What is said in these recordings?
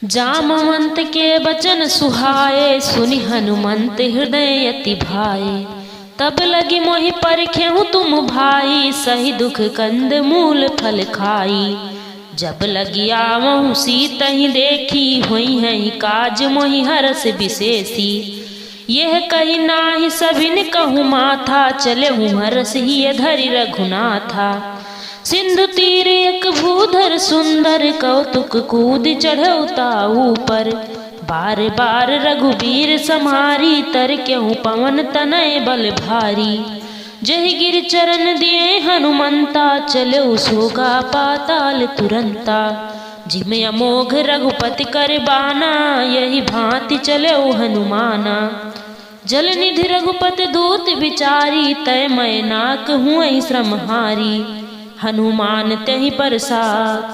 जामवंत के बचन सुहाए, सुनि हनुमंत हृदय अति भाए। तब लगी मोहि परखेहु तुम भाई, सही दुख कंद मूल फल खाई। जब लगी आवहु सीतहि देखी, हुई है काज मोहि हरस विशेषी। यह कही नाही सभिन कहूँ माथा, चले हूँ हरस ही धरि रघुनाथा। सिंधु तीर एक भूधर सुंदर, कौतुक कूद चढ़ऊ ताऊ पर। बार बार रघुबीर समारी, तर क्यों पवन तनय बल भारी। जह गिर चरण दिए हनुमंता, चलो सोगा पाताल तुरंता। जिम अमोघ रघुपति कर बाना, यही भांति चलो हनुमाना। जल निधि रघुपति दूत विचारी, तय मैं नाक हुँ श्रमहारी। हनुमान तहि परसा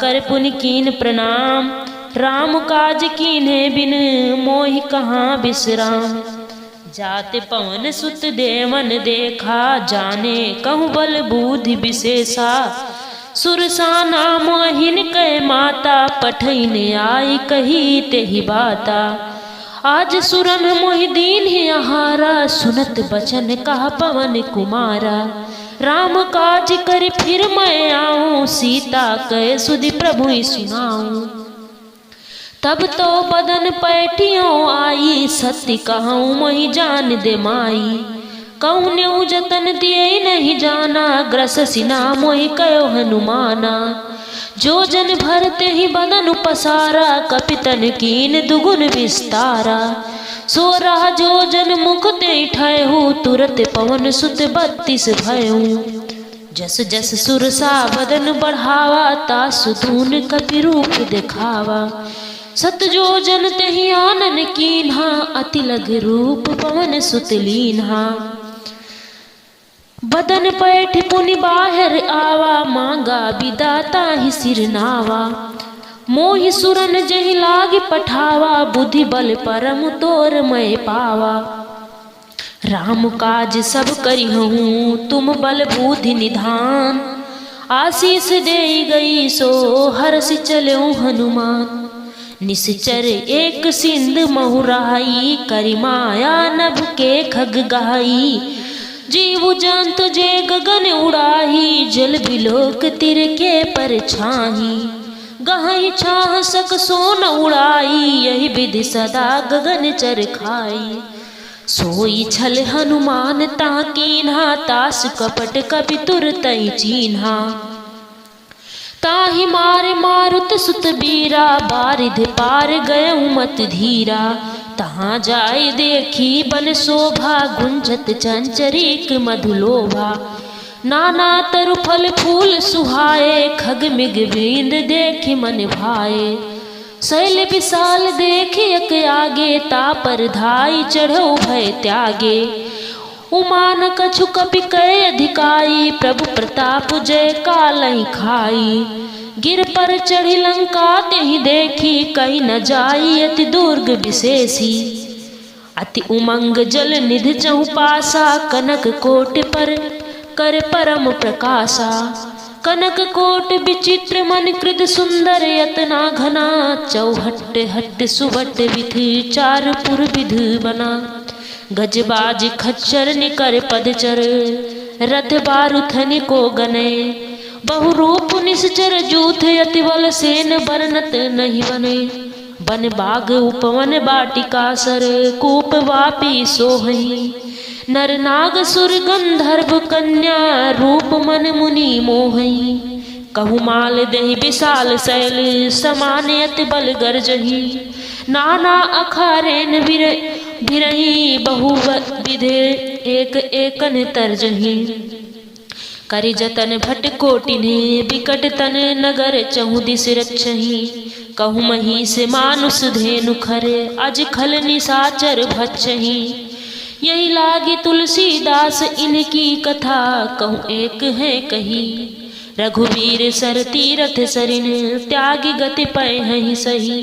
कर पुनि कीन प्रणाम, राम काज कीन्हे बिन मोहि कहाँ विश्राम। जाते पवन सुत देवन देखा, जाने कहूँ बल बुद्धि विशेषा। सुरसा नाम अहिन कै माता, पठैन आई कही तेहि बाता। आज सुरन मोहि दीन ही आहारा, सुनत बचन कहा पवन कुमारा। राम काज कर फिर मैं आऊँ, सीता कह सुधि प्रभु सुनाऊँ। तब तो बदन पैठियों आई, सत्य कहूँ मोहि जान दे माई। कौन्यऊ जतन दिए नहीं जाना, ग्रस सिना मोहि कयो हनुमाना। जो जन भरते ही बदन पसारा, कपितन कीन दुगुन विस्तारा। सो रहा जो जन मुख ते ठहु, तुरत पवन सुत 32 भयऊ। जस जस सुरसा बदन बढ़ावा, तासु दून कपि रूप दिखावा। सत जो जन तेहि आनन कीन्हा, अति लघ रूप पवन सुत लीन्हा। बदन पैठ पुनि बाहर आवा, मांगा विदाता ही सिर नावा। मोहि सुरन जहि लाग पठावा, बुद्धि बल परम तोर मैं पावा। राम काज सब करिहूँ, तुम बल बुद्धि निधान। आशीष दे गई सो हर्ष चलऊँ हनुमान। निश्चर एक सिंध महुराई, करि माया नभ के खग गहाई। जीव जंतु जे गगन उड़ाही, जल बिलोक तिर के पर छाही। गहई छाह सक सोन उड़ाई, यही विधि सदा गगन चर खाई। सोई छल हनुमान ताकीन्हा, तास कपट कपि तुरतहि चीन्हा। ताहि मारे मारुत सुत बीरा, बारिध पार गयऊ मत धीरा। तहाँ जाय देखी बन शोभा, गुंजत चंचरीक मधुलोभा। नाना तरु फल फूल सुहाए, खग मिग बिंद देखि मन भाए। शैल विशाल देखि एक आगे, तापर धाई चढ़ऊ भय त्यागे। उमान कछु कपि कै अधिकाई, प्रभु प्रताप जय कालहि खाई। गिर पर चढ़ी लंका तेहि देखी, कही न जाई अति दुर्ग विशेषी। अति उमंग जल निधि चहु पासा, कनक कोट पर कर परम प्रकाशा। कनक कोट विचित्र मन कृत सुंदर, यतना घना। चौहट हट सुबट विधि, चार पुर विधि बना। गजबाज खच्चर निकर पदचर, रथ बारुथनि को गने। बहुरूप निश्चर जूथ, अति बल सेन बरनत नहीं बने। बन बाग उपवन बाटिका सर, कूप वापी सोहई। नर नाग सुर गंधर्व कन्या, रूप मन मुनि मोहई। कहु माल देहि विशाल शैल, समान अति बल गर्जही। नाना अखारेन बिरही, बहु विधे एक एकन तर्जही। करि जतन भट कोटिने, बिकट तन नगर चहु दिस रक्षही। कहु महिष मानुष धेनु खरे, अज खल निशाचर भक्षही। यही लागी तुलसीदास इनकी कथा, कहूँ एक है कही। रघुवीर सर तीरथ सरिन, त्यागी गति पै हहीं सही।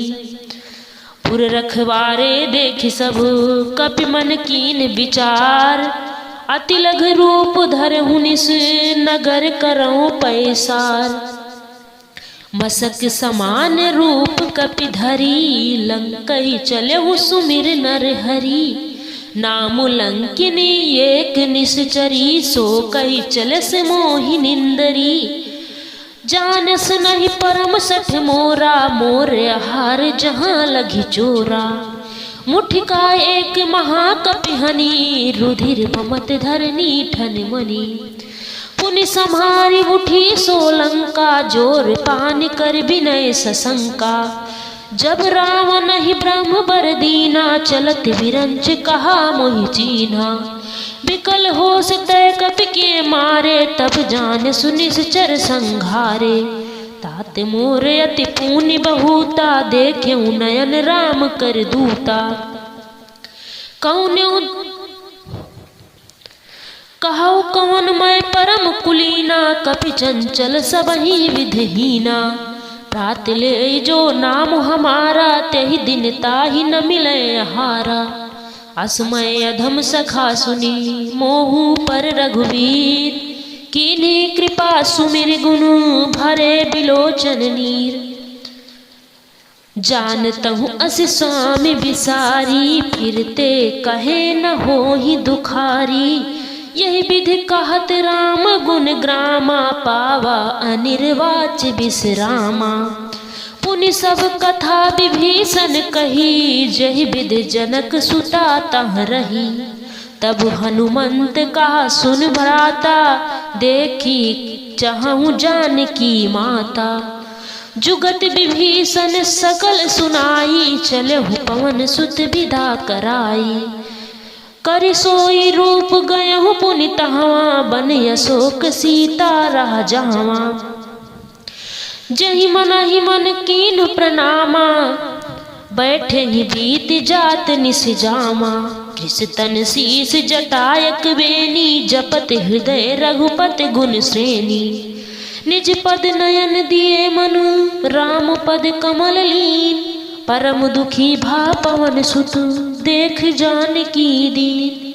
पुर रखवारे देखि सब, कपि मन कीन विचार। अति लघ रूप धरहु निस, नगर करऊँ पैसार। मसक समान रूप कपि धरी, लंकहि चलहु सुमिर नर हरि। नाम लंकिनी एक निश्चरी, सो कहि चलस मोहि निंदरी। जानस नहीं परम सठ मोरा, मोर आहार जहाँ लघि चोरा। मुठिका एक महाकपि हनि, रुधिर बमत धरनी ठन मनि। पुनि सम्हारी उठी सोलंका, जोर पान कर विनय सशंका। जब रावण ही ब्रह्म बर दीना, चलत विरंच कहा मोहि चीन्हा। विकल होश तय कपि के मारे, तब जान सुनिश्चर संघारे। तात मोर अति पुण्य बहुता, देख्यऊ नयन राम कर दूता। कौन्यू कहौ कवन मैं परम कुलीना, कपि चंचल सबहि विधहीना। रात ले जो नाम हमारा, तेहि दिन ताहि न मिले हारा। असमय अधम सखा सुनी, मोहु पर रघुवीर। कीन्ही कृपा सुमिर गुनु, भरे बिलोचन नीर। जानतहु अस स्वामी बिसारी, फिरते कहे न होहि दुखारी। यही विधि कहत राम गुण ग्रामा, पावा अनिर्वाच विश्रामा। पुनि सब कथा विभीषण कही, जहि विधि जनक सुता तह रही। तब हनुमंत कहा सुन भ्राता, देखी चाहूं जानकी माता। जुगत विभीषण सकल सुनाई, चलहु पवन सुत विदा कराई। कर सोई रूप गयहु पुनि तहवा, बन अशोक सीता रह जहवा। जहि मन कीन्ह प्रणामा, बैठे ही बीत जात निस जामा। कृष्ण शीस जटायक बेनी, जपत हृदय रघुपति गुण श्रेणी। निज पद नयन दिए मनु, राम पद कमल लीन। परम दुखी भा पवन सुत, देख जानकी दीन।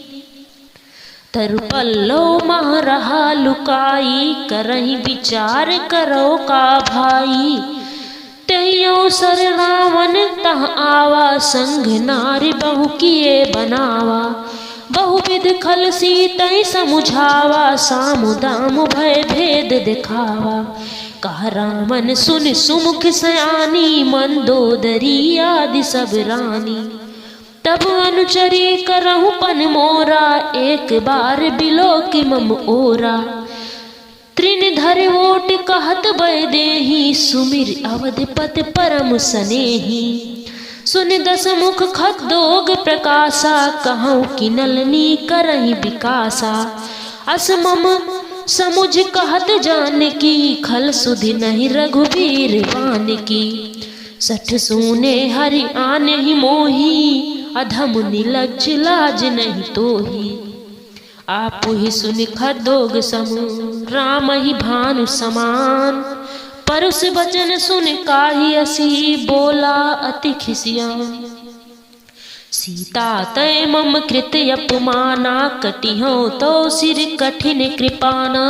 तरु पल्लव मह रहा लुकाई, करहि विचार करो का भाई। तहि अवसर रावण तह आवा, संग नारी बहु किए बनावा। बहुविध खल सीतहि समुझावा, सामु दाम भय भेद दिखावा। कह रामन सुन सुमुख सयानी, मंदोदरी आदि सब रानी। तब अनुचरी करहु पन मोरा, एक बार बिलोक मम ओरा। त्रिन धर ओट कहत बय देहि, सुमिर अवधपति परम सनेही। सुन दस मुख खद्दोग प्रकाशा, कहूँ कि नलनी करहि विकासा। अस मम समुझ कहत जानकी, खल सुधि नहीं रघुबीर बानकी। सठ सूने हरि आने ही मोही, अधम निलज्ज लाज नहीं तोही। आप ही सुनि खद्दोग समु, राम ही भानु समान। परुष वचन सुन काही असी, बोला अति खिसियान। सीता तय मम कृत अपमाना, कटिहो तो सिर कठिन कृपाना।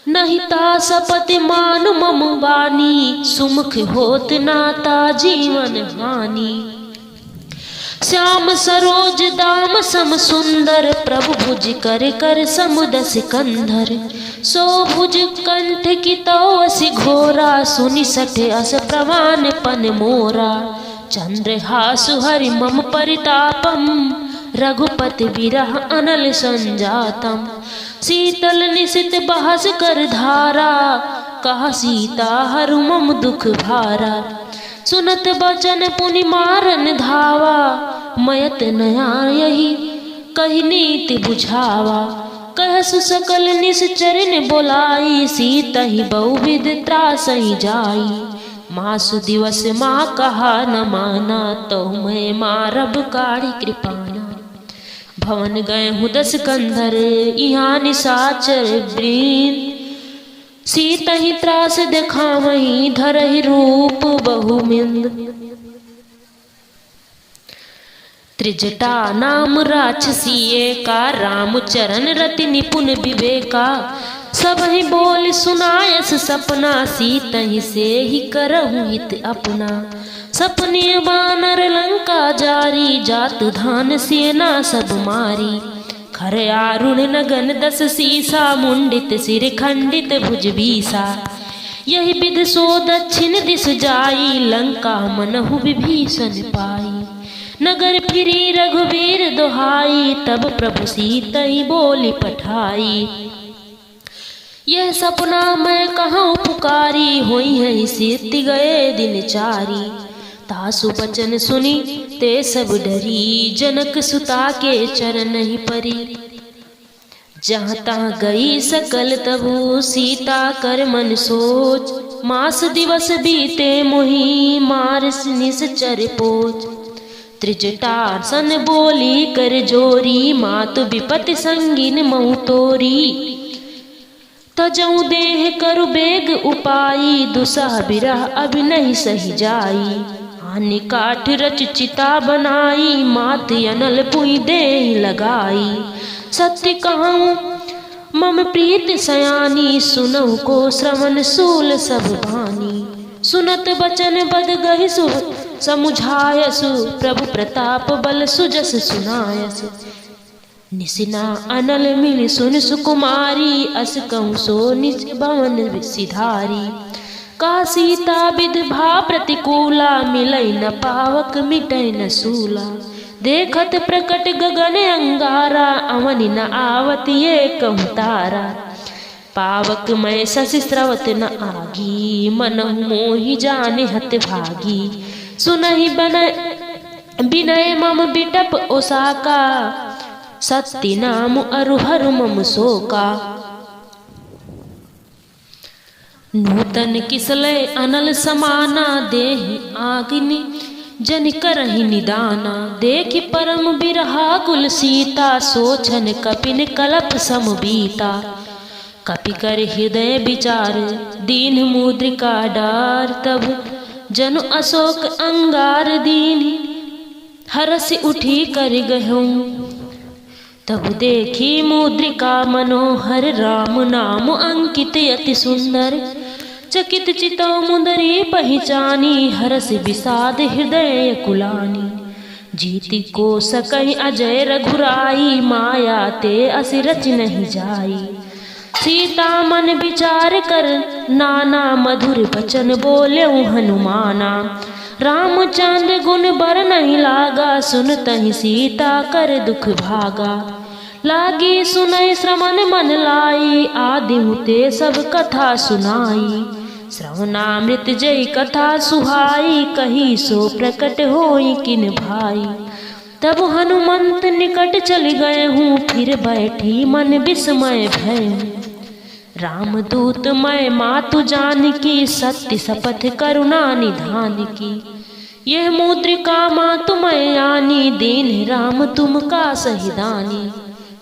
नहीं ता सपति मान मम वानी, सुमुख होत नाता जीवन हानि। श्याम सरोज दाम सम सुंदर, प्रभु भुज कर कर समुद सिकंदर। सो भुज कंठ की तो असि घोरा, सुनि सठ अस प्रवान पन मोरा। चंद्रहासु हरि मम परितापम, रघुपति विरह अनल संजातम। शीतल निशित बहस कर धारा, कहा सीता हरु मम दुख भारा। सुनत बचन पुनि मारन धावा, मयत नया यही कही नीति बुझावा। कहसु सकल निश्चरन बोलाई, सीता ही बहुविध त्रासहि जाई। मासु दिवस माँ कहा न माना, तो मैं मारब काढ़ी कृपाना। भवन गए हूँ दस कंधर, यहाँ निशाचर वृंद। सीता ही त्रास देखावही, धरहि रूप बहुमिंद। त्रिजटा नाम राक्षसी एका, राम चरण रति निपुण विवेका। सब ही बोल सुनायस सपना, सीतहि से ही करहु हित अपना। सपने बानर लंका जारी, जात धान सेना सब मारी। खर आरुण नगन 10 सीसा, मुंडित सिर खंडित भुज बीसा। यही विध सो दक्षिण दिस जाई, लंका मनहु विभीषण पाई। नगर फिरी रघुवीर दोहाई, तब प्रभु सीतहि बोली पठाई। यह सपना मैं कहूँ पुकारी, होई है सीत गए दिन चारी। तासु बचन सुनी ते सब डरी, जनक सुता के चरण ही परी। जहाँ तहाँ गई सकल तबु, सीता कर मन सोच। मास दिवस बीते मोही, मारस निश्चर पोच। त्रिजटा सन बोली कर जोरी, मातु विपति संगिन महु तोरी। तजऊ देह करु बेग उपाई, दुसह बिरह अब नहीं सही जाई। आनि काठ रच चिता बनाई, मात अनल पुई देह लगाई। सत्य कहूँ मम प्रीत सयानी, सुनहु को श्रवण सूल सब भानी। सुनत बचन बद गहि सु समुझायसु, प्रभु प्रताप बल सुजस सुनायस। निसिना अनल मिल सुन सुकुमारी, अस कहूँ सो निज भवन सिधारी। का सीता विध भा प्रतिकूला, मिलई न पावक मिटै न सूला। देखत प्रकट गगन अंगारा, अवनि न आवत ये कहूँ तारा। पावक मैं शशि स्रवत न आगी, मनहु मोहि जाने हत भागी। सुनहि विनय मम बिटप ओसाका, सत्य नाम अरुहर मम शोका। नूतन किसलय अनल समाना, देहि आग्नि जन करहि निदाना। देखि परम बिरहा कुल सीता, सोचन कपिन कलप सम बीता। कपि कर हृदय विचार, दीन मुद्रिका डार। तब जनु अशोक अंगार दीन, हरस उठी कर गहूँ। तब देखी मुद्रिका मनोहर, राम नाम अंकित अति सुंदर। चकित चितौ मुंदरी पहचानी, हरस विषाद हृदय कुलानी। जीति को सकहि अजय रघुराई, माया ते असि रच नहीं जाई। सीता मन विचार कर नाना, मधुर वचन बोल्यौ हनुमाना। रामचंद्र गुण बर नहीं लागा, सुनतहि सीता कर दुख भागा। लागी सुनय श्रवण मन लाई, आदि ते सब कथा सुनाई। श्रवणामृत जय कथा सुहाई, कही सो प्रकट होई किन भाई। तब हनुमंत निकट चल गए हूँ, फिर बैठी मन विस्मय भय। रामदूत मैं मातु जान की, सत्य शपथ करुणा निधान की। यह मुद्रिका मातु मैं आनी, दीन राम तुम का सहिदानी।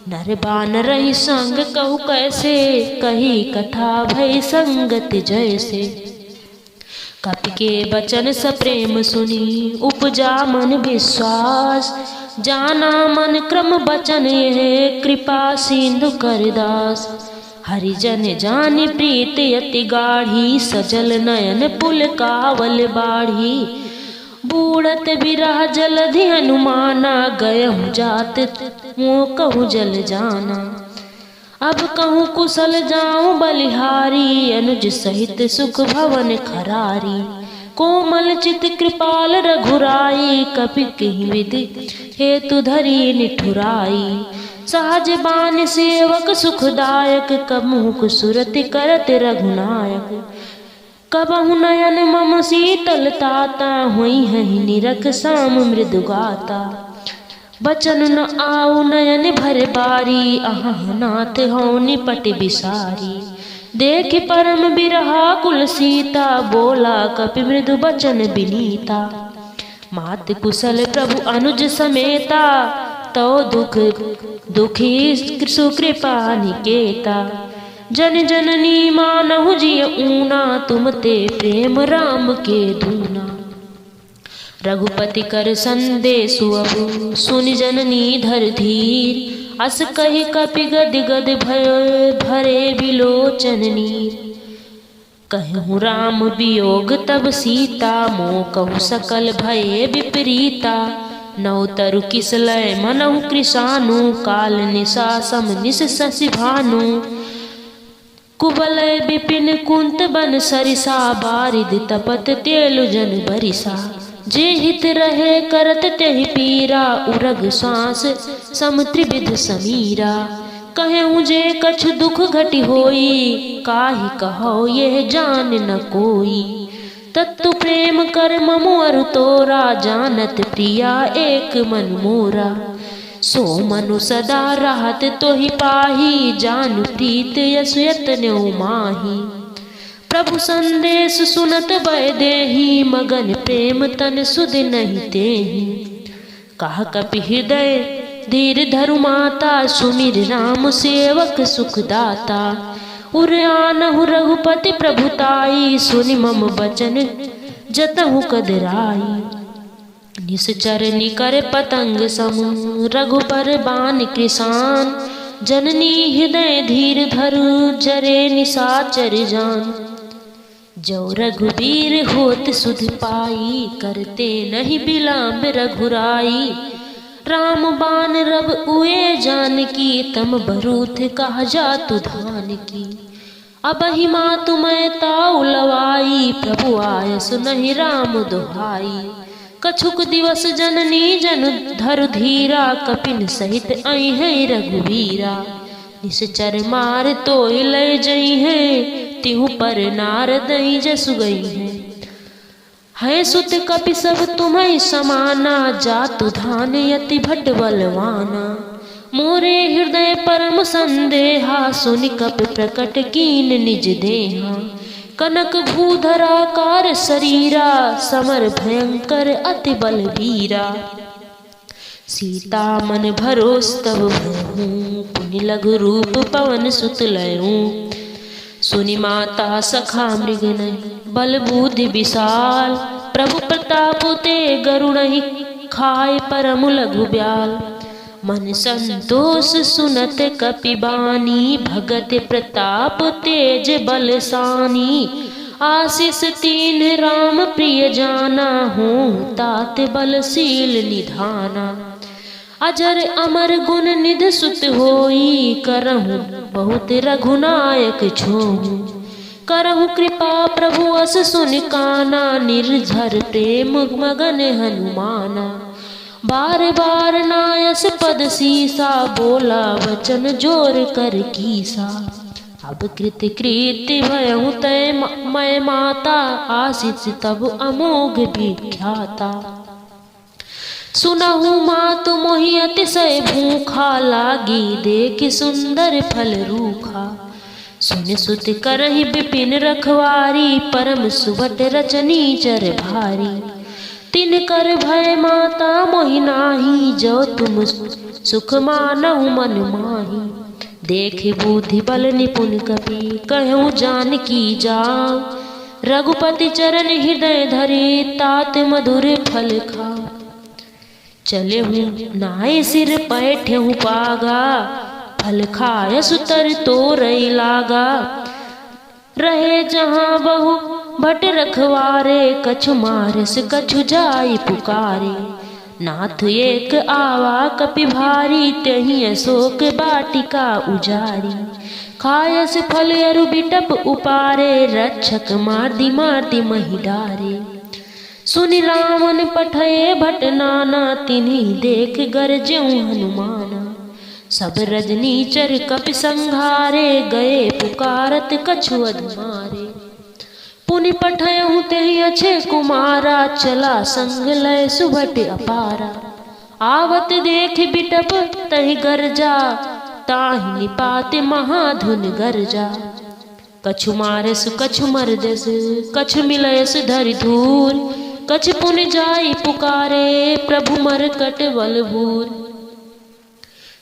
नर बानरहि संग कहु कैसे, कही कथा भई संगत जैसे। कपि के बचन सप्रेम सुनी, उपजा मन विश्वास। जाना मन क्रम बचन यह, कृपा सिंधु करदास। हरिजन जानि प्रीत अति गाढ़ी, सजल नयन पुल कावल बाढ़ी। बूढ़त बिरह जलधि हनुमाना, गयहु जात मोह कहु जल जाना। अब कहूँ कुशल जाऊँ बलिहारी, अनुज सहित सुख भवन खरारी। कोमल चित कृपाल रघुराई, कपि कहि विधि हेतु धरी निठुराई। सहज बान सेवक सुखदायक, कमुक सुरति करत रघुनायक। कबहु नयन मम शीतल ताता, हुई है निरख साम मृदु गाता। बचन न आऊ नयन भर बारी, अहाँ नाथ हौ निपट बिसारी। देख परम बिरहा कुल सीता, बोला कपि मृदु बचन बिनीता। मात कुशल प्रभु अनुज समेता, तो दुखी सुकृपा निकेता। जन जननी मानहु जिय ऊना, तुम ते प्रेम राम के दूना। रघुपति कर संदेशु अबु, सुनि जननी धर धीर। अस कहि कपि गद गद भरे बिलोचन नीर। कहूँ राम वियोग तब सीता, मोह कहु सकल भये विपरीता। नौ तरु किसलय मनहु कृशानु, काल निशा सम निश शशि भानु। कुबलय विपिन कुंत बन सरिसा, बारिद तपत तेलु जन बरिसा। जे हित रहे करत तेहि पीरा, उरग श्वास सम त्रिविध समीरा। कहूँ जे कछु दुख घटि होई, काहि कहो यह जान न कोई। तत्तु प्रेम कर ममु अरु तोरा, जानत प्रिया एक मन मोरा। सो मनु सदा रहत तोहि पाही, जान प्रीत यस यतन्यो माही। प्रभु संदेश सुनत भय देहि, मगन प्रेम तन सुध नहीं तेहि। कहा कपि हृदय धीर धरु माता, सुमिर राम सेवक सुखदाता। उर आनहु रघुपति प्रभुताई, सुनि मम बचन जतहु कदराई। निश्चर निकर पतंग सम, रघुबर बान कृसान। जननी हृदय धीर धरु, जरे निशाचर जान। जो रघुबीर होत सुध पाई, करते नहीं बिलाम्ब रघुराई। राम बान रब उए जानकी, तम बरूथ कहा जातु धान की। अबहि मातु मैं ताऊ लवाई, प्रभु आय सुनहि राम दुहाई। कछुक दिवस जननी जन धरु धीरा, कपिन सहित आई है रघुवीरा। निश्चर मार तोय लय जई है, तिहु पर नारद जसु गई है। सुत कपि सब तुम्हें समाना, जातु धान यति भट बलवाना। मोरे हृदय परम संदेहा, सुनि कपि प्रकट कीन निज देहा। कनक भूधराकार शरीरा, समर भयंकर अति बलवीरा। सीता मन भरोस तब भयहूँ, पुनि लघु रूप पवन सुत लयूँ। सुनि माता सखा मृग नहीं, बल बुद्धि विशाल। प्रभु प्रताप ते गरुड़हि, खाए परम लघु ब्याल। मन संतोष सुनत कपि बानी, भगत प्रताप तेज बलसानी। आशीष तीन राम प्रिय जाना, हूँ तात बलशील निधाना। अजर अमर गुण निध सुत होई, करहूँ बहुत रघुनायक छोहूँ। करहु कृपा प्रभु अस सुनि काना, निर्झर प्रेम मगन हनुमाना। बार बार नायस पद सीसा, बोला वचन जोर कर कीसा। अब कृत कृत्य भयहु तय मैं माता, आशीष तब अमोघ विख्याता। सुनहु मातु मोहि अतिशय भूखा, लागी देख सुंदर फल रूखा। सुन सुत करहि विपिन रखवारी, परम सुभट रचनी चर भारी। तिन कर भय माता मोहि नाही, जो तुम सुख मानहु मन माही। देख बुद्धि बल निपुण कपि, कहूँ जानकी जाओ। रघुपति चरण हृदय धरे, तात मधुर फल खाओ। चले हूँ नाय सिर पैठे हूँ पागा, फल खाय सुतर तोरई लागा। रहे जहाँ बहु भट रखवारे, कछु मारस कछु जाई पुकारे। नाथ एक आवा कपि भारी, तहि अशोक बाटिका उजारी। खायस फल अरु बिटप उपारे, रक्षक मारदी मारदी महि डारे। सुनि रावण पठये भट नाना, तिन्हि देख गरज्यों हनुमाना। सब रजनीचर कपि संघारे, गए पुकारत कछु अधमारे। पुनि पठयहु तेहि अच्छे कुमारा, चला संग लय सुभट अपारा। आवत देख बिटप तहि गरजा, ताहि निपात महाधुन गरजा। कछु मारस कछु मरदस, कछु मिलयस धरि धूर। कछ पुन जाई पुकारे, प्रभु मरकट बलभूर।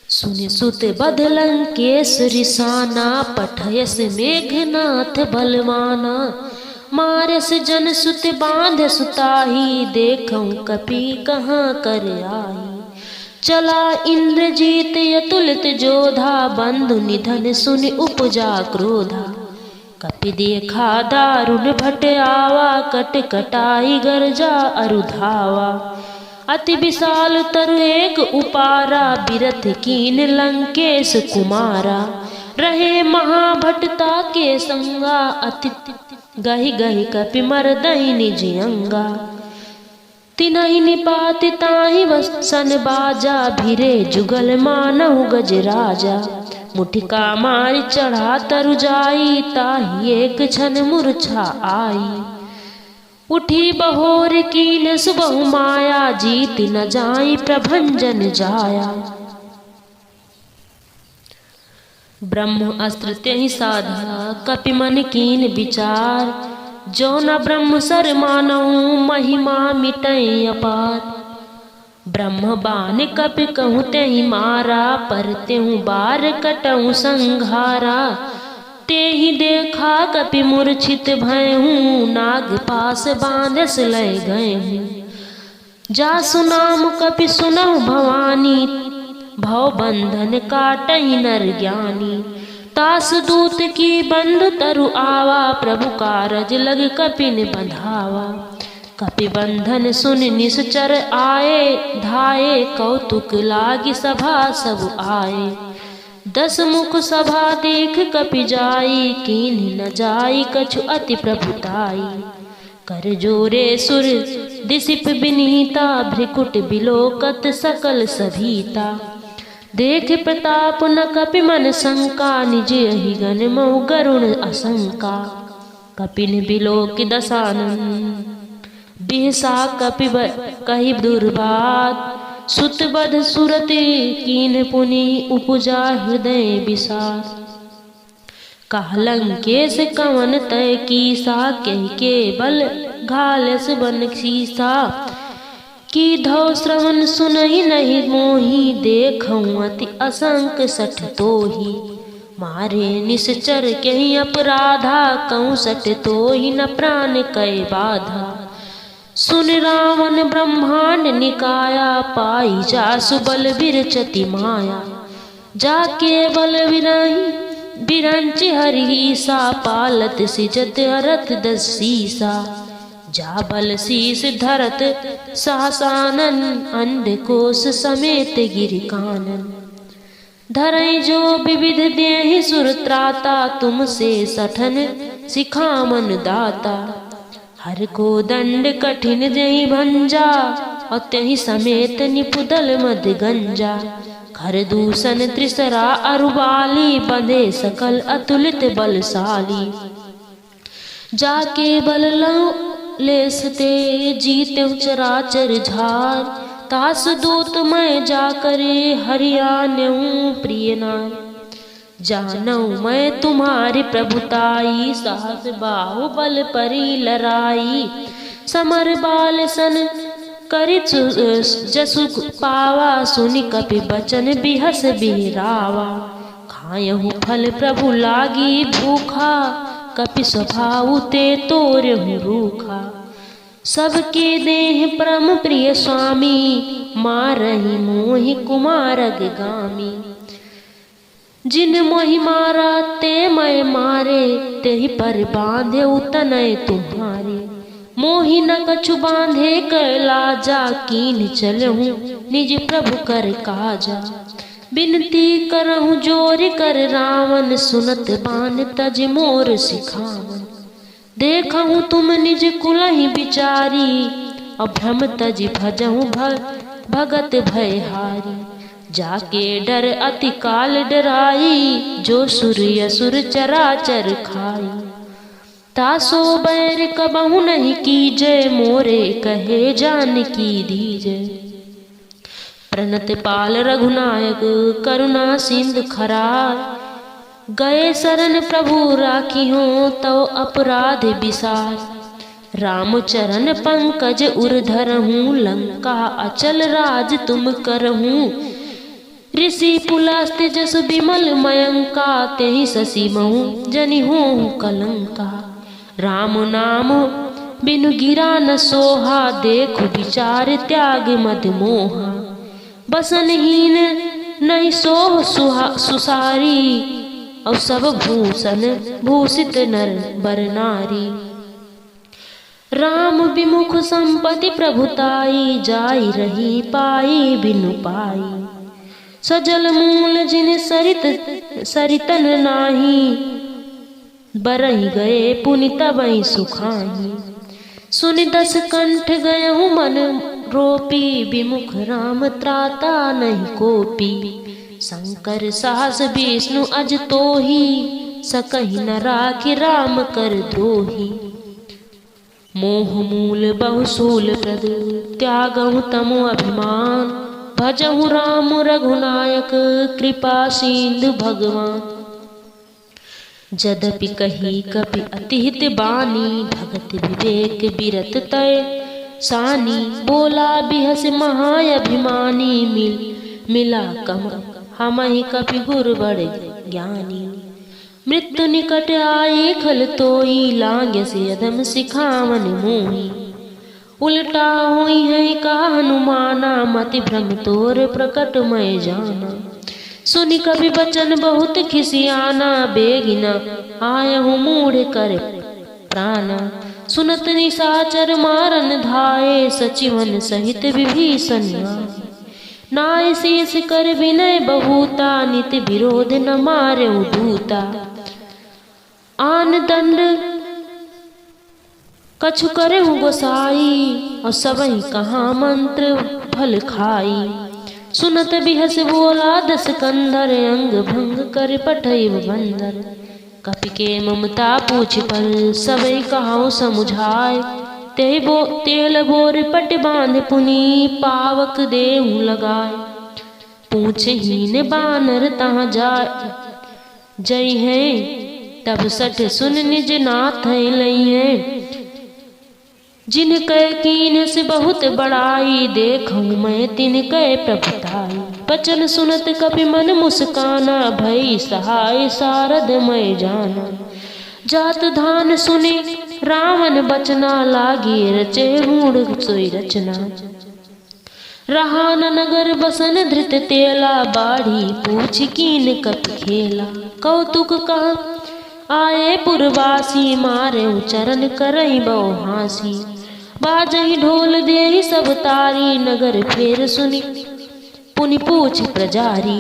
सुनि सुत बदलं केसरी साना, पठयस मेघनाथ बलवाना। मारस जन सुत बांध सुताही, देखऊं कपि कहाँ कर आई। चला इंद्रजीत अतुलित जोधा, बंधु निधन सुन उपजा क्रोधा। कपि देखा दारुण भट आवा, कट कटाई गर्जा अरुधावा। अति विशाल तरु एक उपारा, बिरथ कीन लंकेश कुमारा। रहे महाभटता के संगा, अति गहि गहि कपि मरदहि निज अंगा। तिनहि निपात ताहि वसन बाजा, भिरे जुगल मानहु गज राजा। मुठिका मारि चढ़ा तरु जाई, ताहि एक क्षण मूर्छा आई। उठी बहोर कीन सुबहु माया, जीत न जाई प्रभंजन जाया। ब्रह्म अस्त्र तेहि साधा, कपि मन कीन विचार। जो न ब्रह्म सर मानहु, महिमा मिटै अपार। ब्रह्म बान कपि कहूँ तेहि मारा, पर तेहु बार कटहु संघारा। तेहि देखा कपि मूर्छित भयहूँ, नाग पास बांधस लय गयहूँ। जासु नाम कपि सुनहु भवानी, भव बंधन काटहि नर ज्ञानी। तास दूत की बंधु तरु आवा, प्रभु कारज लग कपिन बंधावा। कपि बंधन सुन निश्चर आए, धाये कौतुक लागी सभा सब आए। 10 मुख सभा देख कपि जाई, कीन्ह न जाई कछु अति प्रभुताई। कर जोरे सुर दिसिप विनीता, भ्रिकुट बिलोकत सकल सभीता। देख प्रताप न कपि मन शंका, निज अहि गण मऊ गरुण असंका। कपिन बिलोक दसानन, बिहसा कपि कहि दुर्बात। सुत बध सुरत कीन पुनि, उपजा हृदय विषाद। कहलंकेश कवन तय कीसा, कह के बल घालस बन सीसा। की धौ श्रवण सुनहि नहीं मोहि, देखऊँ अति असंक सठ तोहि। मारे निश्चर कहीं अपराधा, कहूँ सठ तोहि न प्राण कै बाधा। सुन रावण ब्रह्मांड निकाया, पाई जासु बल विरचति माया। जाके बल विरहि बिरंच हरिसा, पालत सिजत अरथ 10 सीसा। जा बल शीस धरत सहसानन, अंधकोश समेत गिर कानन। धरई जो विविध देहि सुर त्राता, तुमसे सठन सिखामन दाता। हर को दंड कठिन जहि भंजा, और तहि समेत निपुदल मद गंजा। खर दूषण त्रिसरा अरुबाली, बंधे सकल अतुलित बलशाली। जाके बल लौ लेसते, जीते चराचर झार। तास दूत मैं जाकरे, हरियाण्यहूँ प्रिय नार। जानऊ मैं तुम्हारी प्रभुताई, साहस बाहु बल परी लराई। समर बाल सन करित जसु पावा, सुनि कपि बचन बिहस बिहरावा। खायहु फल प्रभु लागी भूखा, कपि स्वभाव ते तोरहु रूखा। सबके देह परम प्रिय स्वामी, मारहि मोहि कुमारग गामी। जिन मोहि मारा ते मैं मारे, तेहि पर बांधे तनय तुम्हारे। मोहि न कछु बांधे कैलाजा, कीन चलहूँ निज प्रभु कर काजा। बिनती करहूँ जोर कर रावण, सुनत बान तज मोर सिखावन। देखहूँ तुम निज कुलहि बिचारी, अभ्रम तज भजहूँ भगत भयहारी। जाके डर अति काल डराई, जो सुर असुर चराचर खाई। तासो बैर कबहु नहीं कीजे, मोरे कहे जानकी दीजे। प्रणत पाल रघुनायक करुणा सिंधु खरार, गए शरण प्रभु राखी हो तो अपराध विसार। राम चरण पंकज उर धरहूँ, लंका अचल राज तुम करहूँ। ऋषि पुलस्त्य जस विमल मयंका, तेहि शशि महु जनि होहु कलंका। राम नाम बिनु गिरा न सोहा, देखु विचार त्याग मद मोहा। बसनहीन नहीं सोह सुसारी, और सब भूषण भूषित नर बर नारी। राम विमुख संपत्ति प्रभुताई, जाई रही पाई बिनु पाई। सजल मूल जिन सरितन नाही, बरही गए पुनि तबहि सुखाही। सुनि दस कंठ गयहु मन रोपी, विमुख राम त्राता नहीं कोपी। शंकर सहस विष्णु अज तोही, सकहि न राखि राम कर द्रोही। मोह मूल बहुशूल प्रद, त्यागहु तमो अभिमान। भजहु राम रघुनायक, कृपा सिंधु भगवान। जदपि कही कपि अतिहित बानी, भगत विवेक बिरत तय सानी। बोला बिहस महाअभिमानी, मिला कम हमहि कपि गुर बड़ ज्ञानी। मृत्यु निकट आए खल तोई, लांग्य से अधम सिखावन मोही। उल्टा होई है का हनुमाना, मति भ्रम तोर प्रकट मैं जाना। सुनि कवि बचन बहुत खिसियाना, बेगिना आयहु मूढ़ कर प्राणा। सुनत निशाचर मारन धाये, सचिवन सहित विभीषण आए। नाय शेष कर विनय बहुता, नित विरोध न मार्यहु दूता। आन दंड कछु करहु गोसाई, और सबहि कहाँ मंत्र फल खाई। सुनत बिहस बोला दस कंधर, अंग भंग कर पठैब बंदर। कपि के ममता पूछ पर, सबहि कहाउ समुझाय। तेल बोर पट बांध पुनि, पावक देहु लगाय। पूछ हीन बानर तहाँ जय है, तब सठ सुन निज नाथ लई है। जिनकै कीन से बहुत बड़ाई, देखूं मैं तिनकै प्रभुताई। बचन सुनत कपि मन मुस्काना, भई सहाय सारद मैं जाना। जात धान सुने रावण बचना, लागी रचे मूढ़ सोई रचना। रहा न नगर बसन धृत तेला, बाढ़ी पूछ कीन कपि खेला। कौतुक कहा आए पुरवासी, मारे चरण करई बहु हासी। बाजहि ढोल देहि सब तारी, नगर फेर सुनि पुनि पूछ प्रजारी।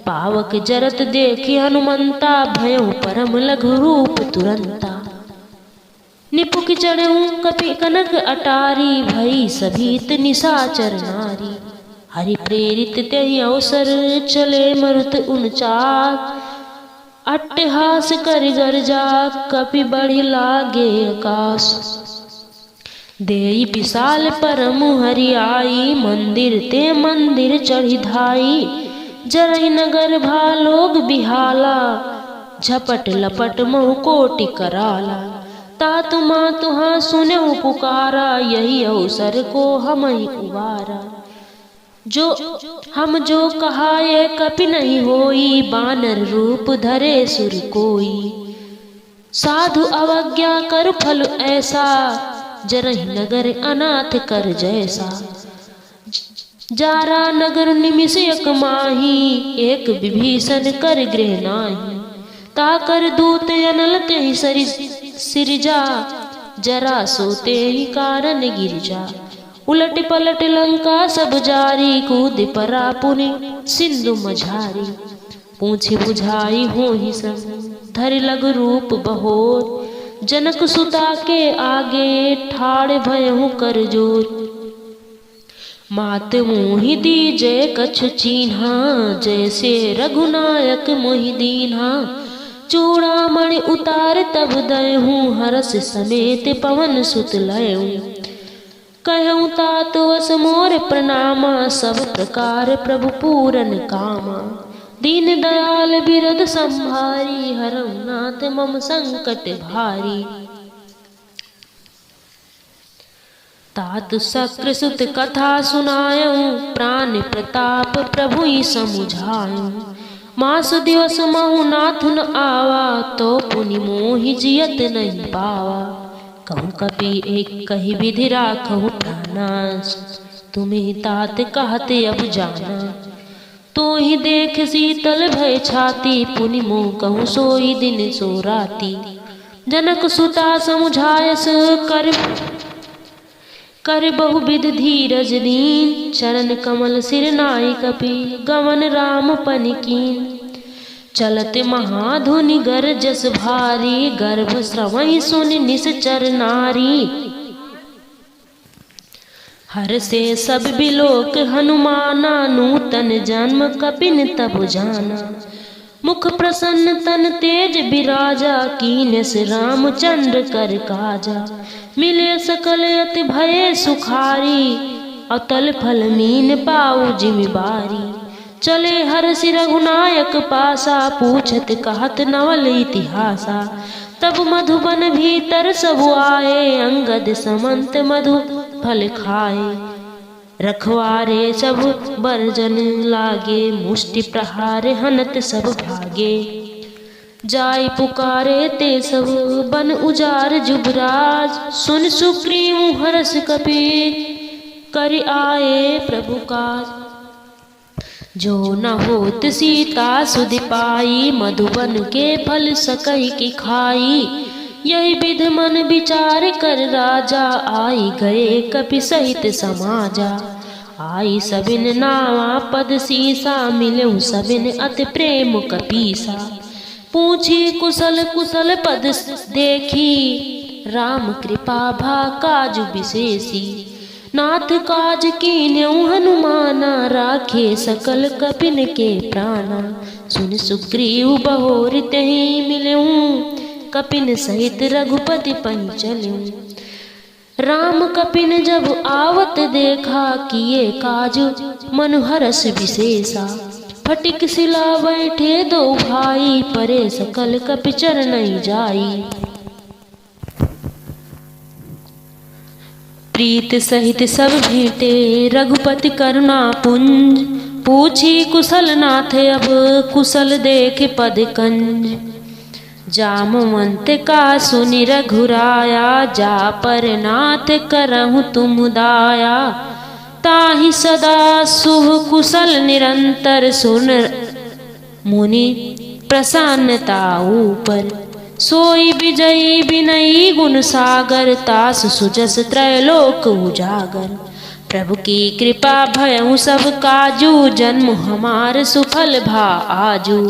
पावक जरत देखि हनुमंता, भयउ परम लघु रूप तुरंता। निपुक चढ़ऊ कपि कनक अटारी, भई सभीत निशाचर नारी। हरि प्रेरित तेहि अवसर, चले मरुत उनचास। अट्टहास कर गर्जा, कपि बढ़ि लागे आकाश। देई विशाल परम हरियाई, मंदिर ते मंदिर चढ़ी धाई। जरई नगर भालोग बिहाला, झपट लपट महु कोटि कराला। तातु मातु हाँ सुनहु पुकारा, यही अवसर को हमहि उबारा। जो कहा ये कपि नहीं होई, बानर रूप धरे सुर कोई। साधु अवज्ञा कर फल ऐसा, जरहि नगर अनाथ कर जैसा। जारा नगर निमिष एक माही, एक विभीषण कर गृह नाही। ताकर दूत अनल तेहि सिरजा, जरा सोते ही कारण गिरजा। उलट पलट लंका सब जारी, कूद परा पुनि सिंधु मझारी। पूछ बुझाई हो ही सब, धर लग रूप बहोर। जनक सुता के आगे, ठाड़ भयहु कर जोर। मात मोहि दीजे कछु चीन्हा, जैसे रघुनायक मोहि दीन्हा। चूड़ामणि उतार तब दयहु, हरस समेत पवन सुत लयहु। कहूँ तात वस मोर प्रणामा, सब प्रकार प्रभु पूरन कामा। दीन दयाल बिरद संभारी, हरऊ नाथ मम संकट भारी। तात शक्र सुत कथा सुनायऊँ, प्राण प्रताप प्रभु समुझायऊँ। मास दिवस महु नाथ न आवा, तो पुनि मोहि जियत नहीं पावा। कहूँ कपि एक कही विधि राखहु प्राणा, तुम्हें तात कहते अब जाना। तो ही देख शीतल भय छाती, पुनि मोह कहूँ सोई दिन सो राती। जनक सुता समुझायस कर बहुविध धीरज दीन, चरण कमल सिर नाई कपि गमन राम पन कीन। चलत महाधुनि गरजस भारी, गर्भ श्रवहि सुनि निश्चर नारी। हर से सब बिलोक हनुमाना, नूतन जन्म कपिन तब जाना। मुख प्रसन्न तन तेज बिराजा, कीनस रामचंद्र कर काजा। मिले सकल अति भये सुखारी, अतल फल मीन पाऊ जिमिबारी। चले हर्षि रघुनायक पासा, पूछत कहत नवल इतिहासा। तब मधुबन भीतर सब आए, अंगद समंत मधु फल खाए। रखवारे सब बरजन लागे, मुष्टि प्रहार हनत सब भागे। जाय पुकारे ते सब बन उजार जुबराज, सुन सुग्रीव हरस कपि कर आए प्रभु काज। जो न होत सीता सुधि पाई, मधुबन के फल सकई की खाई। यही विध मन विचार कर राजा, आई गए कपि सहित समाजा। आई सबिन नावा पद सीसा, मिलऊ सबिन अति प्रेम कपीसा। पूछी कुशल कुशल पद देखी, राम कृपा भा काजु विशेषी। नाथ काज कीन्यऊ हनुमाना, राखे सकल कपिन के प्राणा। सुन सुग्रीव बहोर तहि मिलऊँ, कपिन सहित रघुपति पंचलूँ। राम कपिन जब आवत देखा, किए काजु मनु हरस विशेषा। फटिक सिला बैठे दो भाई, परे सकल कपि चरणहि जाई। प्रीत सहित सब भेंटे रघुपति करुणा पुंज। पूछी कुशल नाथ अब कुशल देख पद कंज। जामवंत का सुनि रघुराया, जा पर नाथ करहु तुम दाया। ताहि सदा शुभ कुशल निरंतर, सुन मुनि प्रसन्नता ऊपर। सोई विजयी विनयी गुण सागर, तास सुजस त्रैलोक उजागर। प्रभु की कृपा भयउ सब काजू, जन्म हमार सुफल भा आजू।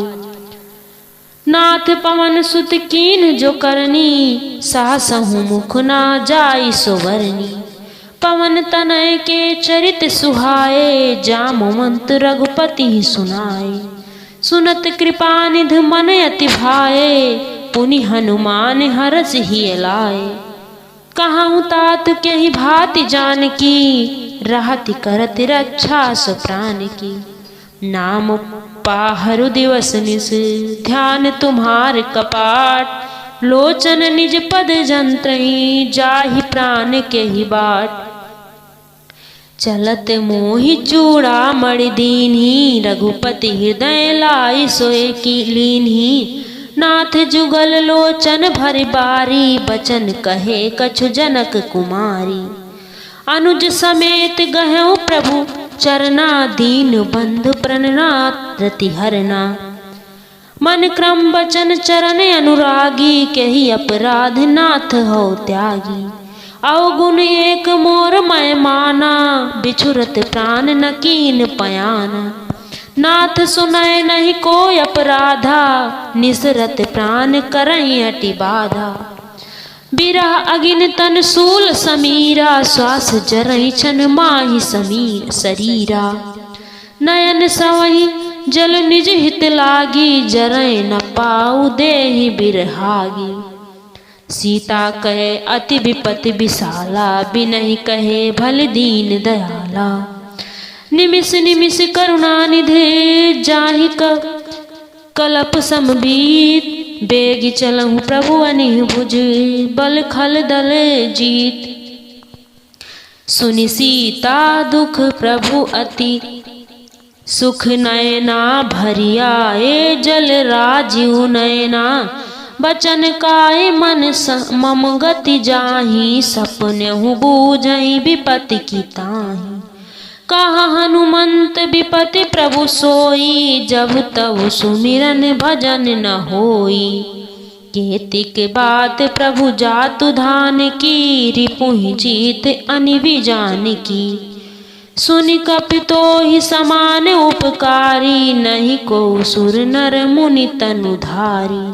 नाथ पवन सुत कीन जो करनी, सासहु मुख ना जाई सोवरनी। पवन तनय के चरित सुहाए, जामवंत रघुपति सुनाए। सुनत कृपा निध मन अति भाए, पुनि हनुमान हरस हिय लाए। कहूँ तात के ही भांति जानकी, रहति करत रक्षा सो प्राण की। नाम पाहरु दिवस निस, ध्यान तुम्हार कपाट। लोचन निज पद जंत्रहि, जाहि प्राण के ही बाट। चलत मोहि चूड़ा मणि दीन्ही, रघुपति हृदय लाई सोए की लीन्ही। नाथ जुगल लोचन भरि बारी, बचन कहे कछु जनक कुमारी। अनुज समेत गहऊ प्रभु चरना, दीन बंधु प्रणनाथ रति हरना। मन क्रम बचन चरण अनुरागी, केहि अपराध नाथ हो त्यागी। अवगुण एक मोर मैं माना, बिछुरत प्राण न कीन पयाना। नाथ सुनय नहीं कोई अपराधा, निसरत प्राण करई अति बाधा। बिरह अगिन तन सूल समीरा, श्वास जरई छन माहि समीर शरीरा। नयन सवहि जल निज हित लागी, जरय न पाऊ देहि बिरहागी। सीता कहे अति विपति विशाला, बिनहि कहे भल दीन दयाला। निमिष निमिष करुणा निधे, जाहि कलप समबीत। बेगी चलहु प्रभु अनिह भुज, बल खल दल जीत। सुनि सीता दुख प्रभु अति, सुख नयना भरियाए। जल राजीव नयना, बचन काय मन मम गति जाहि। सपनेहु बूझहि विपति की ताहि, कहा हनुमंत विपति प्रभु सोई, जब तब सुमिरन भजन न होई। केतिक बात प्रभु जातु धान की, रिपुहि जीत अनिबि जान की। सुनि कपितोहि समान उपकारी, नहीं को सुर नर मुनि तनुधारी।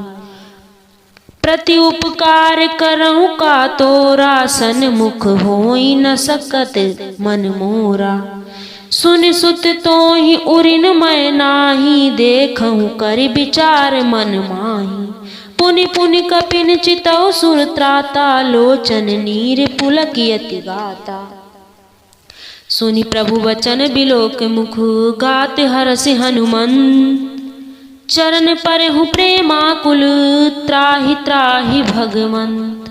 प्रति उपकार करहु का तोरा, सन्मुख होई न सकत मन मोरा। सुनि सुत तोहि उरिन मैं नाही, देखहु कर विचार मन माही। पुनि पुनि कपिन चितौ सुर त्राता, लोचन नीर पुलकियति गाता। सुनि प्रभु वचन बिलोक मुख, गात हरसि हनुमंत। चरण परहु प्रेमाकुल, त्राहि त्राहि भगवंत।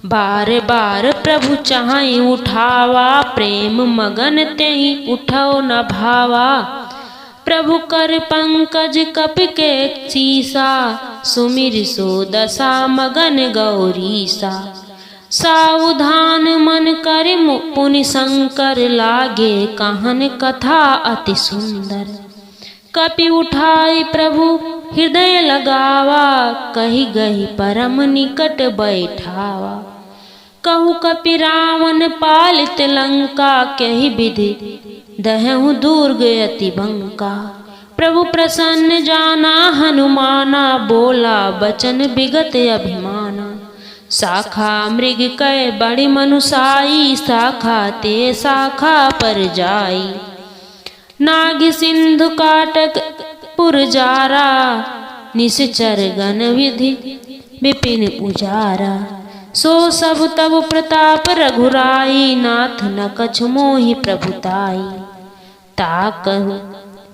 बार बार प्रभु चाहि उठावा, प्रेम मगन तेहि उठौ न भावा। प्रभु कर पंकज कपि के सीसा, सुमिर सो दशा मगन गौरीसा। सावधान मन कर पुनि शंकर, लागे कहन कथा अति सुंदर। कपि उठाई प्रभु हृदय लगावा, कही गही परम निकट बैठावा। कहु कपि रावण पालित लंका, कही विधि दहु दुर्ग अति बंका। प्रभु प्रसन्न जाना हनुमाना, बोला बचन विगत अभिमाना। शाखा मृग कै बड़ी मनुसाई, शाखा ते शाखा पर जाई। नाग सिंधु काटक पुरजारा, निश्चर गण विधि विपिन उजारा। सो सब तब प्रताप रघुराई, नाथ न कछु मोहि प्रभुताई। ताकहु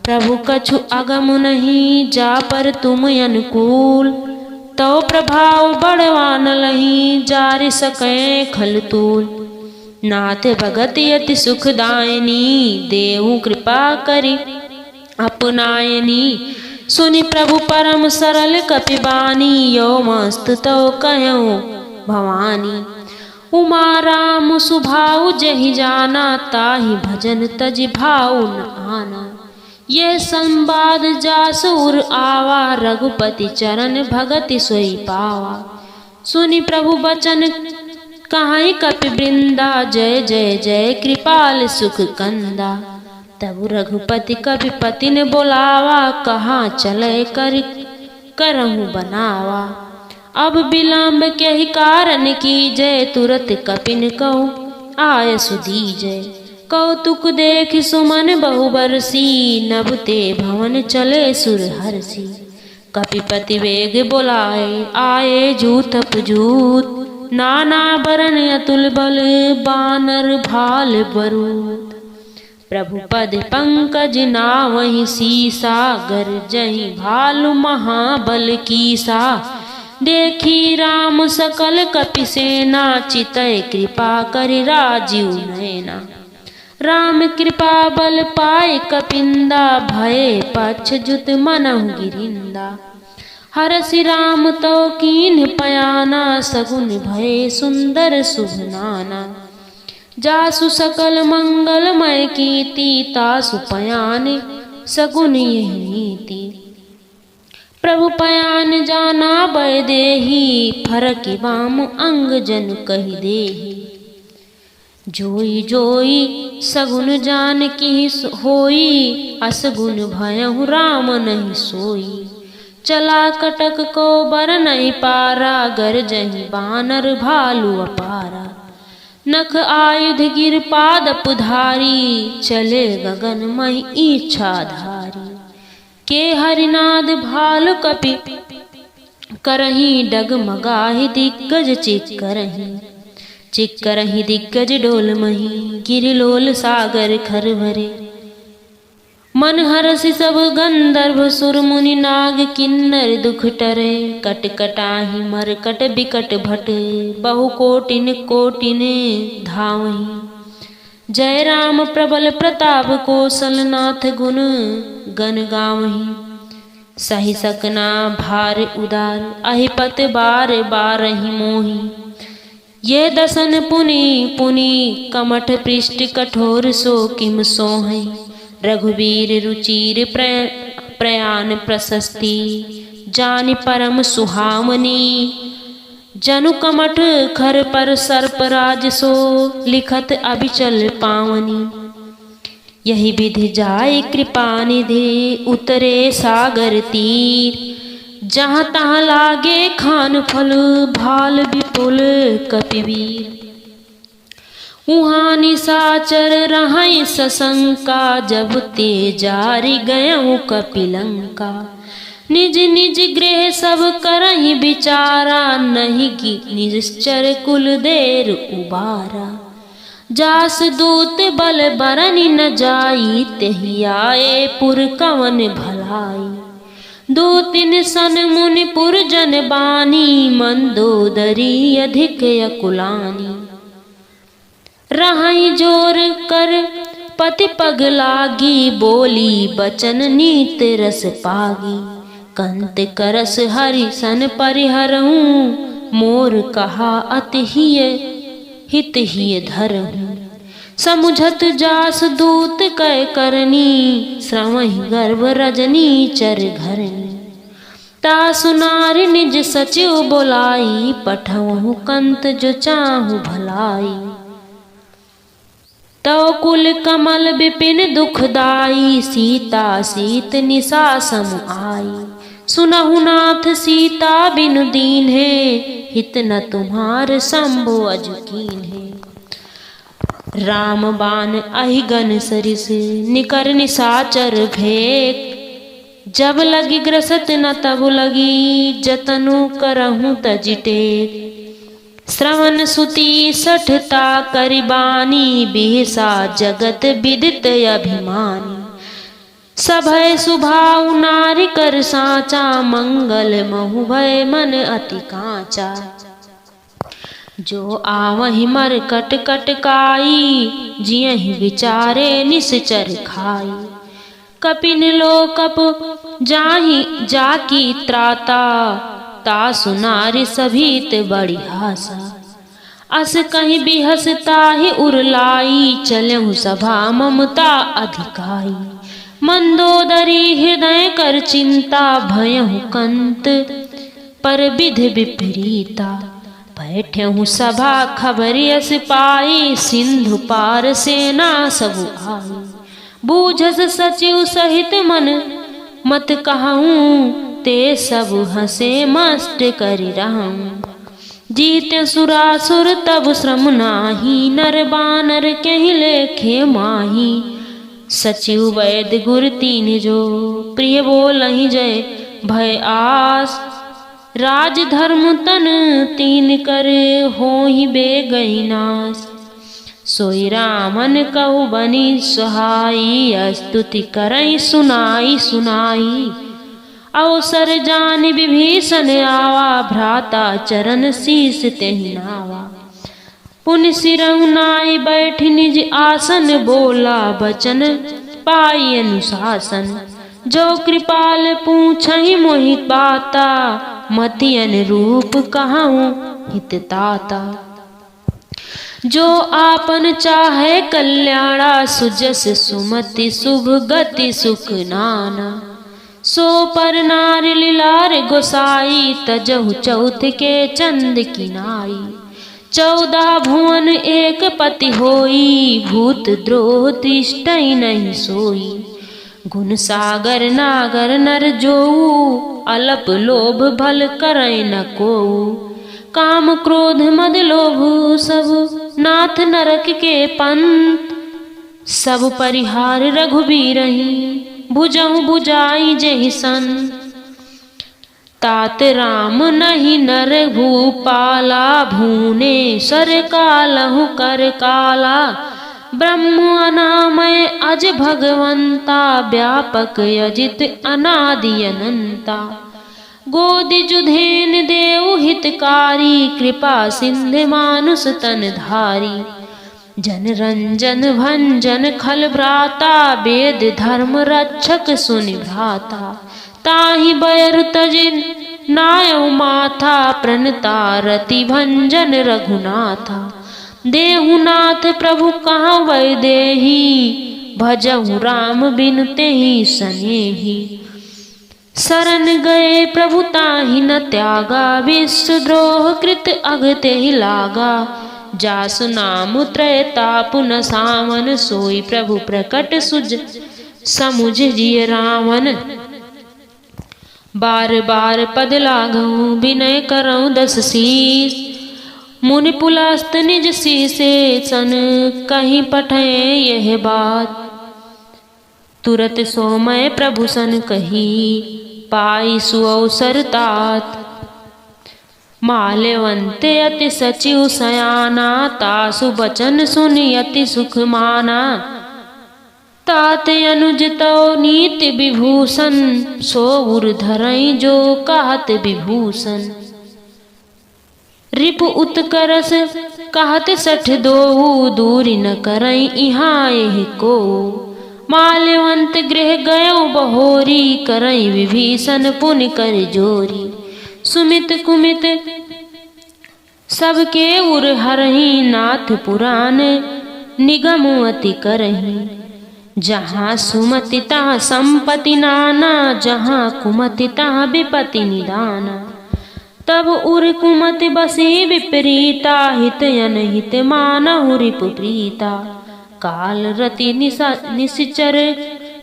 प्रभु कछु अगम नहीं, जा पर तुम अनुकूल। तो प्रभाव बढ़वान लही, जारि सकै खलतूल। नाथ भगत अति सुखदायनी, देहु कृपा करि अपनायनी। सुनि प्रभु परम सरल कपि बानी, यो मस्त तो कहऊँ भवानी। उमा राम सुभाउ जहि जाना, ताहि भजन तज भाउ न आना। ये संवाद जासुर आवा, रघुपति चरण भगति सोई पावा। सुनि प्रभु बचन कहाई कपि वृंदा, जय जय जय कृपाल सुख कंदा। तब रघुपति कपि पति ने बोलावा, कहाँ चले करहु बनावा। अब विलंब के ही कारण की जय, तुरत कपिन कहु आय सुदीजय। कौतुक देख सुमन बहु बरसी, नभ ते भवन चले सुर हरसी। कपिपति वेग बोलाए, आए जूथप जूत। नाना बरन अतुल बल, बानर भाल बरूद। प्रभु पद पंकज नावहि सीसा, गरजहि भालु महाबल कीसा। देखी राम सकल कपि सेना, चितय कृपा करि राजीव नयना। राम कृपा बल पाए कपिंदा, भये पक्ष जुत मनहु गिरिंदा। हरसि राम तो कीन्ह पयाना, सगुन भये सुंदर शुभ नाना। जासु सकल मंगलमय कीर्ति, तासु पयान सगुन यह नीति। प्रभु पयान जाना बय देहि, फरकि वाम अंग जन कहि देहि। जोई जोई सगुन जान की होई, असगुन भयहु राम नहीं सोई। चला कटक को बर नहीं पारा, गरजहि बानर भालु अपारा। नख आयुध गिर पाद पुधारी, चले गगन महि इच्छाधारी। के हरिनाद भालु कपि करही, डगमगाहि दिग्गज चिक्करहि। चिक्करहि दिग्गज डोल मही, गिरिलोल सागर खर भरे। मन हरसि सब गंधर्व सुर मुनि, नाग किन्नर दुख टरे। कट कटाहि मरकट बिकट भट, बहु कोटिन कोटिन धावहि। जय राम प्रबल प्रताप कौशलनाथ, गुण गण गावहि। सहि सकना भार उदार, अहिपत बार बारहि मोहि। ये दसन पुनि पुनि कमठ पृष्ठ कठोर सो किम सोहै। रघुवीर रुचिर प्रयाण प्रशस्ति जानि परम सुहावनी। जनु कमठ खर पर सर्पराज सो लिखत अबिचल पावनी। यही विधि जाय कृपा निधि उतरे सागर तीर। जहाँ तहाँ लागे खान फल भाल विपुल कपिवीर। उहाँ निशाचर रहै सशंका जब ते जारि गयऊँ कपिलंका। निज निज गृह सब करहि विचारा नहीं कि निश्चर कुल देर उबारा। जास दूत बल बरनि न जाई तेहि आए पुर कवन भलाई। दो तीन सन मुनि पुर जन बानी मंदोदरी अधिक अकुलानी। रहै जोर कर पति पग लागी बोली बचन नीत रस पागी। कंत करस हरि सन परिहरऊँ मोर कहा अति हित हिय धरऊँ। समुझत जास दूत कै करनी श्रवहि गर्भ रजनी चर घरनी। तासु नारि निज सचिव बोलाई पठवहु कंत जो चाहु भलाई। तव कुल कमल विपिन दुखदाई सीता सीत निशा सम आई। सुनहु नाथ सीता बिनु दीन है हित न तुम्हार शंभु अजु कीन है। राम बाण अहिगन सरिस निकर निशाचर भेक। जब लगी ग्रसत न तब लगी जतनु करहूँ तजिटे। श्रवण सुति सठता करिबानी बिहसा जगत विदित अभिमानी। सभय सुभाव नारी कर साचा मंगल महु भय मन अति कांचा। जो आवहि मर कट कटकाई जियहि विचारे निश्चर खाई। कपिन लोकप जाहि जाकी त्राता तासु नारी सभीत बड़ी हासा। अस कहीं बिहसता ही उरलाई चलहु सभा ममता अधिकाई। मंदोदरी हृदय कर चिंता भयहु कंत पर विधि विपरीता। बैठहु सभा खबरियस पाई सिंधु पार सेना सबु आई। बूझस सचिव सहित मन मत कहूँ ते सब हंसे मस्त करि रहूँ। जीते सुरासुर तब श्रम नाही नर बानर कहि लेखे माही। सचिव वैद्य गुर तीन जो प्रिय बोलहि जय भय आस। राज धर्म तन तीन कर होहि बेगहि नाश। सोई रामन कहु बनी सहाई स्तुति करई सुनाई सुनाई। अवसर जान विभीषण आवा भ्राता चरण शीस तेहि नावा। पुनि सिरहु नाई बैठ निज आसन बोला बचन पाई अनुशासन। जो कृपाल पूछहि मोहि बाता मति अनुरूप कहूँ हित ताता। जो आपन चाहे कल्याणा सुजस सुमति शुभ गति सुख नाना। सो पर नार लीलार गोसाई तजहु चौथ के चंद किनाई। 14 भुवन एक पति होई भूत द्रोह तिष्ठइ नहीं सोई। गुण सागर नागर नर जोऊ अलप लोभ भल करय न कोऊ। काम क्रोध मद लोभ सब नाथ नरक के पंथ। सब परिहार रघुबीरहि भुजहु बुझाई जेहि सन। तात राम नहीं नर भूपाला भूने सर कालहु कर काला। ब्रह्म अनामय अज भगवंता व्यापक अजित अनादि अनंता। गोदि जुधेन देव हितकारी कृपा सिंधु मानुष तन धारी। जन रंजन भंजन खल भ्राता वेद धर्म रक्षक सुनि भ्राता। ताहि बैर तजिन नायउ माथा प्रणतारति भंजन रघुनाथा। देहुनाथ प्रभु कहाँ वै देही भजहु राम बिनु तेहि सनेही। शरण गए प्रभु ताहि न त्यागा विश्वद्रोह कृत अग तेहि लागा। जासु नाम त्रयतापु न सावन सोई प्रभु प्रकट सुज समुझ जिय रावण। बार बार पद लागहु विनय करऊँ दस शीस। मुनि पुलस्त निज शीसे सन कहीं पठे यह बात। तुरत सोमय प्रभु सन कही पाई सुअवसर तात। माल्यवंत अति सचिव सयाना तासु बचन सुनि अति सुख माना। तात अनुज तौ नीति विभूषण सो उर धरई जो कहत विभूषण। रिपु उत्करस कहत सठ दोहु दूरी न करई इहाँ एहि को। माल्यवंत गृह गयो बहोरी करई विभीषण पुनि कर जोरी। सुमित कुमित सबके उर हरहि नाथ पुराण निगम अति करहि। जहाँ सुमति तहाँ संपत्ति नाना जहाँ कुमति तहाँ विपत्ति निदाना। तब उर कुमति बसी विपरीता हित अनहित मानहु रिपु प्रीता। काल रति निश्चर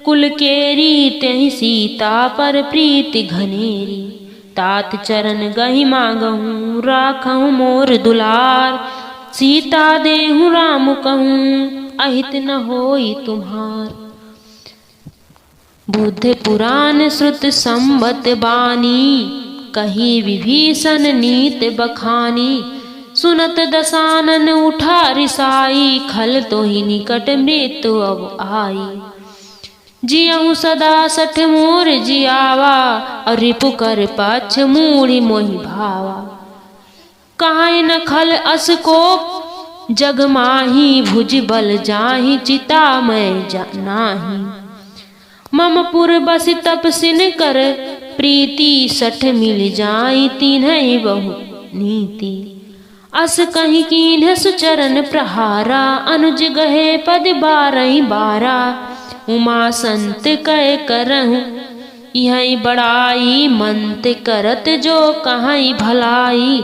कुल केरी तेहि सीता पर प्रीति घनेरी। तात चरण गहि मांगहूँ राखहूँ मोर दुलार। सीता देहु राम कहूँ अहित न होई तुम्हार। बुद्ध पुराण श्रुत संबत बानी कही विभीषण नीत बखानी। सुनत दसानन उठा रिसाई खल तो ही निकट मृत्यु अब आई। जियहु सदा सठ मोर जियावा और रिपु कर पक्ष मूढ़ि मोहि भावा। काहे न खल अस को जग माही भुज बल जाहि चिता मैं नाही। मम पुर बस तपसिन कर प्रीति सठ मिल जाई तीन्ह बहु नीति। अस कहीं कीन्ह सुचरण प्रहारा अनुज गहे पद बारहि बारा। उमा संत कह करहूँ यही बड़ाई मंत करत जो कहीं भलाई।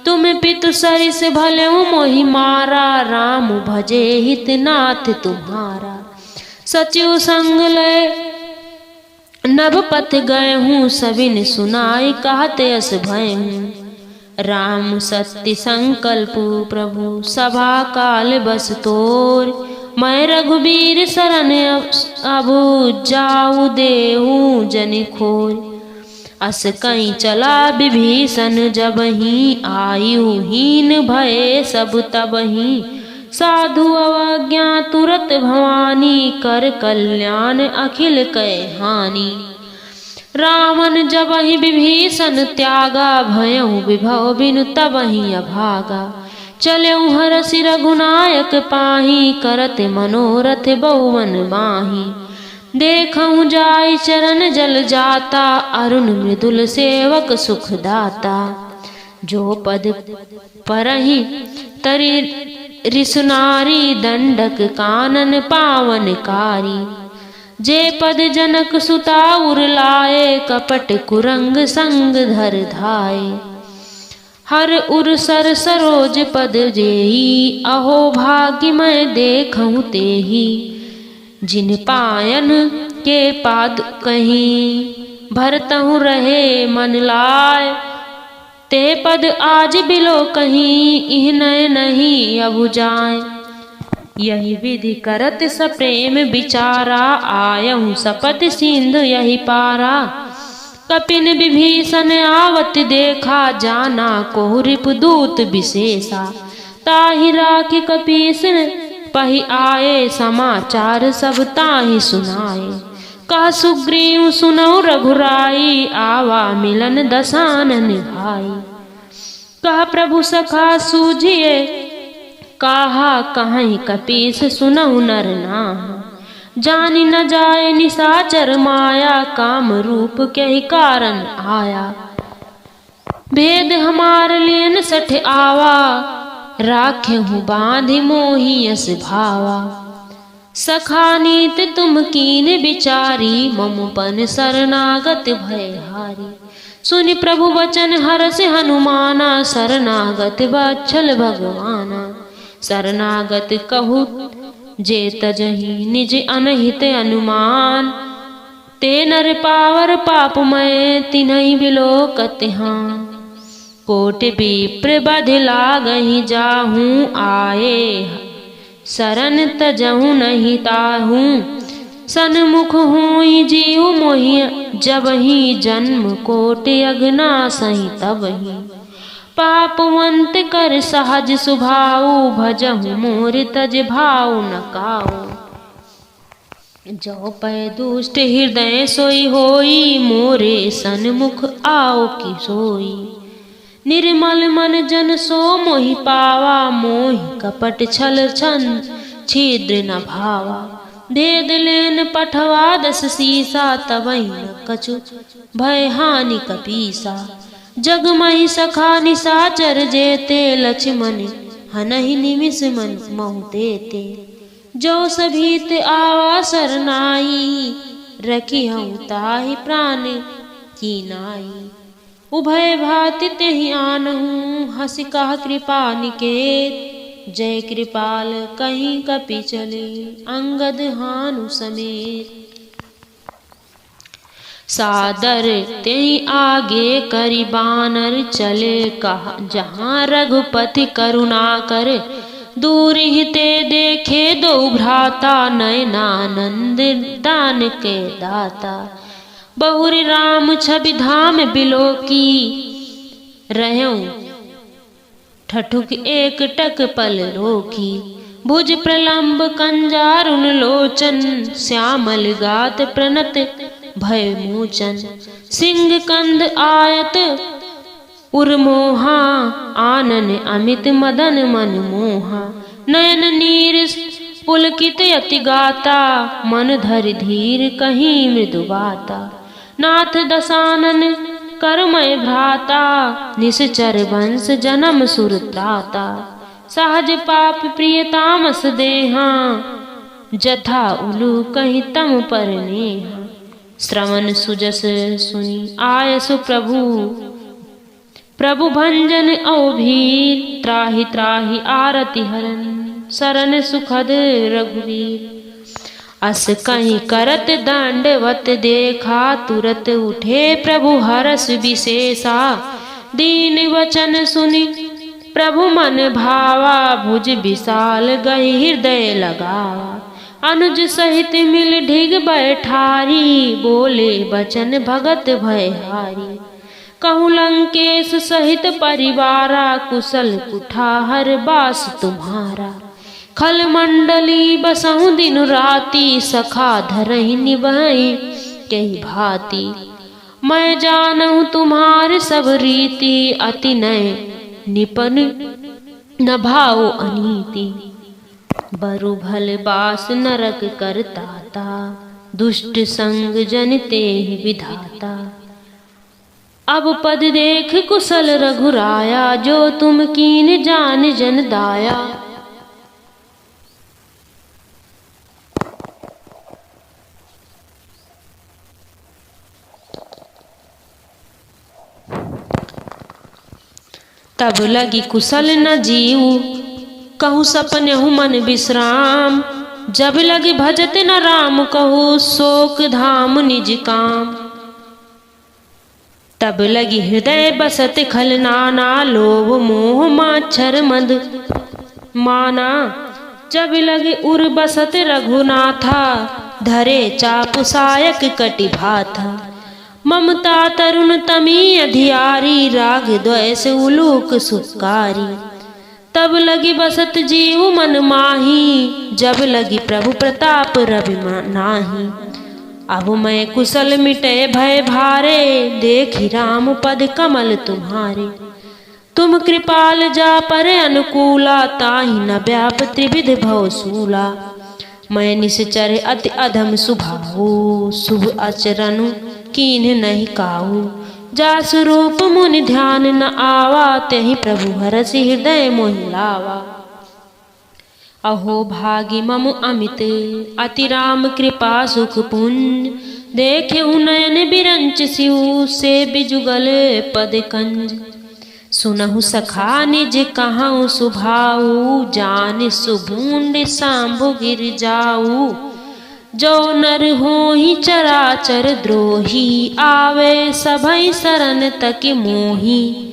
तुम पितु सरिस भलेऊ मोहि मारा राम भजे हित नाथ तुम्हारा। सचिव संग लय नभ पथ गए हूँ सबिन सुनाई कहते अस भय हूँ। राम सत्य संकल्प प्रभु सभा काल बस तोर। मैं रघुबीर शरण अबु जाऊ देहूँ जन खोर। अस कहीं चला विभीषण जबहि आयु हीन भये सब तबहि। साधु अवज्ञा तुरत भवानी कर कल्याण अखिल कै हानि। रावण जबहि विभीषण त्यागा भयउ विभव बिनु तबहि अभागा। चलेउ हरसि रघुनायक पाही करत मनोरथ बहुवन माही। देखऊँ जाय चरण जल जाता अरुण मृदुल सेवक सुख दाता। जो पद परहि तरि ऋषुनारी दंडक कानन पावनकारी। जे पद जनक सुता उर लाए कपट कुरंग संग धर धाये। हर उर सर सरोज पद जेही अहो भाग्य मैं देखऊँ तेही। जिन पायन के पाद कहीं भरतहु रहे मन लाय। ते पद आज बिलो कहीं इह नय नहीं अबु जाए। यही विधि करत सप्रेम विचारा आयहु सपत सिंधु यही पारा। कपिन विभीषण आवत देखा जाना को रिपुदूत विशेषा। ताहि राखि कपीसन पहि आए समाचार सब ताहि सुनाए। कह सुग्रीव सुनौ रघुराई आवा मिलन दसानन भाई। कह प्रभु सखा सूझिए कहा कहीं कपीस सुनौ नर नाम। जानी न जाए निशाचर माया काम रूप के ही कारण आया। भेद हमार लेन सठ आवा, राखे हूँ बांधि मोही यस भावा। सखा नीत तुम कीन बिचारी, ममुपन शरणागत भयहारी। सुनि प्रभु वचन हरष हनुमाना, शरणागत वत्सल भगवाना। शरणागत कहु जे तजहि, निज अनहित अनुमान। ते नर पावर पापमय, तिन्हि बिलोकत हाँ। कोटि विप्र बध लागहि, जाहूँ आए शरण तजहु नहीं ताहू। सन्मुख हुई जीव मोहि, जबहि जन्म कोटि अगना सही तबहि। पापवंत कर सहज सुभाऊ, भजहु मोर तज भाव न काऊ। जो पै दुष्ट हृदय सोई होई, मोरे सन्मुख आओ कि सोई। निर्मल मन जन सो मोहि पावा, मोहि कपट छल छन छिद्र न भावा। भेद लेन पठवा 10 सीसा, तबहि न कछु भय हानि कपीसा। जग महि सखा निशाचर जेते, लक्ष्मण हनहि निमिष मन महु तेते। जो सभीत आवा सरनाई, रखिहउँ ताहि प्राण की नाई। उभय भाति तेहि आनहूँ, हँसि कहा कृपा निकेत। जय कृपाल कहीं कपि चले, अंगद हानु समेत। सादर तेहि आगे करि बानर चले, कहा जहाँ रघुपति करुणा कर। दूर ही ते देखे दो भ्राता, नयनानंद दान के दाता। बहुरी राम छवि धाम बिलोकी, रहूं ठठुक एक टक पल रोकी। भुज प्रलंब कंजारुन लोचन, श्यामल गात प्रणत भय मोचन। सिंह कंद आयत उर्मोहा, आनन अमित मदन मन मोहा। नयन नीर पुलकित यति गाता, मन धरि धीर कहीं मृदु बाता। नाथ दशानन करमय भ्राता, निश्चर वंश जन्म सुर त्राता। सहज पाप प्रिय तामस देहा, जथा उलू कहीं तम पर नेहा। श्रवण सुजस सुनि आयसु प्रभु, प्रभु भंजन अवभीर। त्राहि त्राहि आरति हरन, शरण सुखद रघुवीर। अस कहीं करत दंडवत देखा, तुरत उठे प्रभु हरष विशेषा। दीन वचन सुनि प्रभु मन भावा, भुज विशाल गहि हृदय लगावा। अनुज सहित मिल ढिग बैठारी, बोले बचन भगत भयहारी। कहूँ लंकेश सहित परिवारा, कुशल कुठार बास तुम्हारा। खल मंडली बसहु दिन राति, सखा धरहि निभहि कही भांति। मैं जानहु तुम्हार सब रीति, अति नय निपन न भाव अनीति। बरु भल बास नरक करताता, दुष्ट संग जन तेहि विधाता। अब पद देख कुशल रघुराया, जो तुम कीन जान जन दाया। तब लगी कुशल न जीऊ, कहूँ सपनेहु मन विश्राम। जब लगी भजत न राम, कहूँ शोक धाम निज काम। तब लगी हृदय बसत खल नाना, लोभ मोह माच्छर मद माना। जब लगी उर बसत रघुनाथा, धरे चाप सायक कटि भाथा। ममता तरुण तमी अधियारी, राग द्वेष उलूक सुकारी। तब लगी बसत जीव मन माही, जब लगी प्रभु प्रताप रवि नाही। अब मैं कुशल मिटे भय भारे, देखी राम पद कमल तुम्हारे। तुम कृपाल जा पर अनुकूला, ताहि न व्याप त्रिविध भवसूला। मैं निश्चर अति अधम सुभाऊ, शुभ आचरण कीन्ह नहीं काहू। जासु रूप मुनि ध्यान न आवा, तेहि प्रभु हरसि हृदय मोहि लावा। अहो भागी मम अमित, अति राम कृपा सुख पुंज, देखेउ नयन बिरंच सिउ, से बिजुगल पद कंज। सुनहु सखा निज कहउँ सुभाऊ, जान सुभुंड सांभु गिर जाऊ। जो नर होहि चराचर द्रोही, आवे सभई शरण तक मोही।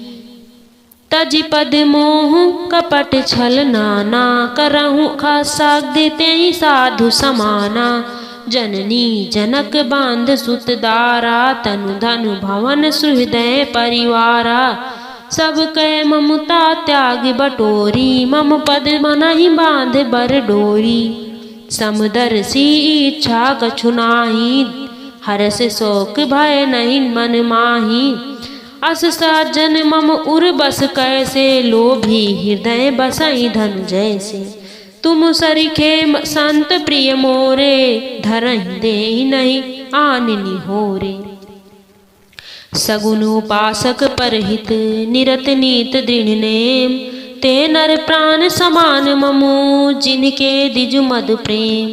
तजि पद मोह कपट छल नाना, करहु खसग्ध तेहि साधु समाना। जननी जनक बांध सुत दारा, तनु धनु भवन सुहृदय परिवारा। सब कह ममता त्याग बटोरी, मम पद मनहि बांध बर डोरी। समदर्शी इच्छा कछु नाही, हरस शोक भय नहीं मन माही। अस साजन मम उर बस कैसे, लोभी हृदय बसई धनु जैसे। तुम सरिखे संत प्रिय मोरे, धरहि देहि नहीं आननि होरे। सगुन उपासक परहित, निरत नीत दृढ़ नेम। ते नर प्राण समान ममु, जिनके दिजु मद प्रेम।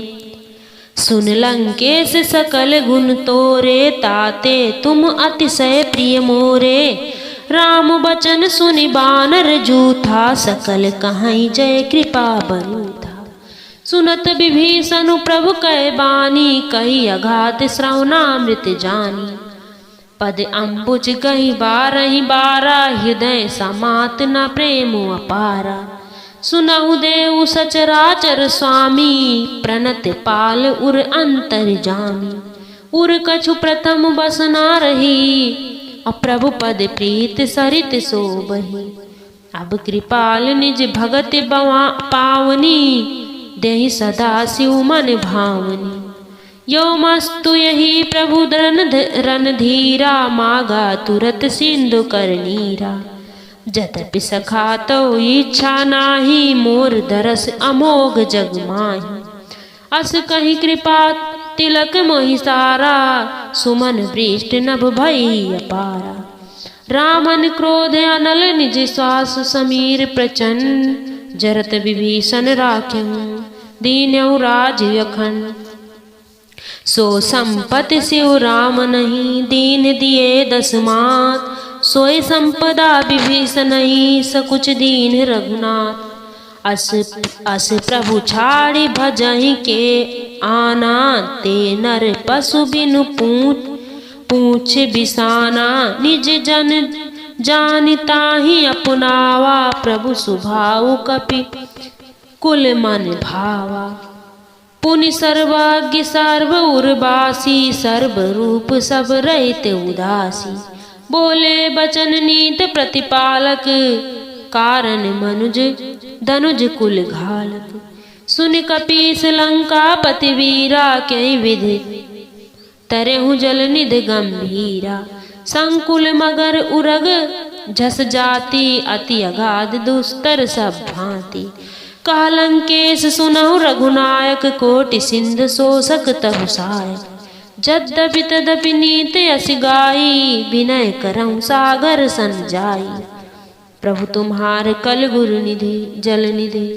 सुन लंकेश सकल गुण तोरे, ताते तुम अतिशय प्रिय मोरे। राम बचन सुनि बानर जूथा, सकल कहाई जय कृपा बरूथा। सुनत विभीषण प्रभु कै बानी, कही अघात श्रवणामृत जानी। पद अम्बुज कही बारहि बारा, हृदय समात न प्रेम अपारा। सुनहु देव सचराचर स्वामी, प्रणत पाल उर अंतर जामी। उर कछु प्रथम बस न रही, प्रभु पद प्रीत सरित सोबही। अब कृपाल निज भगत पावनी, देहि सदा शिव मन भावनी। यो मस्तु यही प्रभु रणधीरा, मागा तुरत सिंधु कर नीरा। जतपि सखा तो इच्छा नाही, मोर दरस अमोघ जग माही। अस कहि कृपा तिलक मोहि सारा, सुमन वृष्ट नभ भई अपारा। रामन क्रोध अनल निज श्वास समीर प्रचंड, जरत विभीषण राख्यहु दीन्यहु राज अखंड। सो संपत्ति शिव राम नहीं, दीन दिए दस मात। सोई संपदा विभीषण नहीं, सकुच दीन रघुनाथ। अस प्रभु छाड़ी भजहि के आना, ते नर पशु बिनु पूछ बिसाना। निज जन जानिता ही अपनावा, प्रभु सुभाऊ कपि कुल मन भावा। पुनि सर्वज्ञ सर्व उर्वासी, सर्व रूप सब रहित उदासी। बोले बचन नीत प्रतिपालक, कारण मनुज धनुज कुल घालक। सुन कपीस लंका पति वीरा, कई विधि तरहु जल निध गंभीरा। संकुल मगर उरग झस जाति, अति अगाध दुस्तर सब भांति। कहा लंकेश सुनहु रघुनायक, कोटि सिंध शोषक तहु सहायक। यद्यपि तदपि नीत यस गाई, विनय करहु सागर सन जाई। प्रभु तुम्हार कल गुरु निधि जल निधि,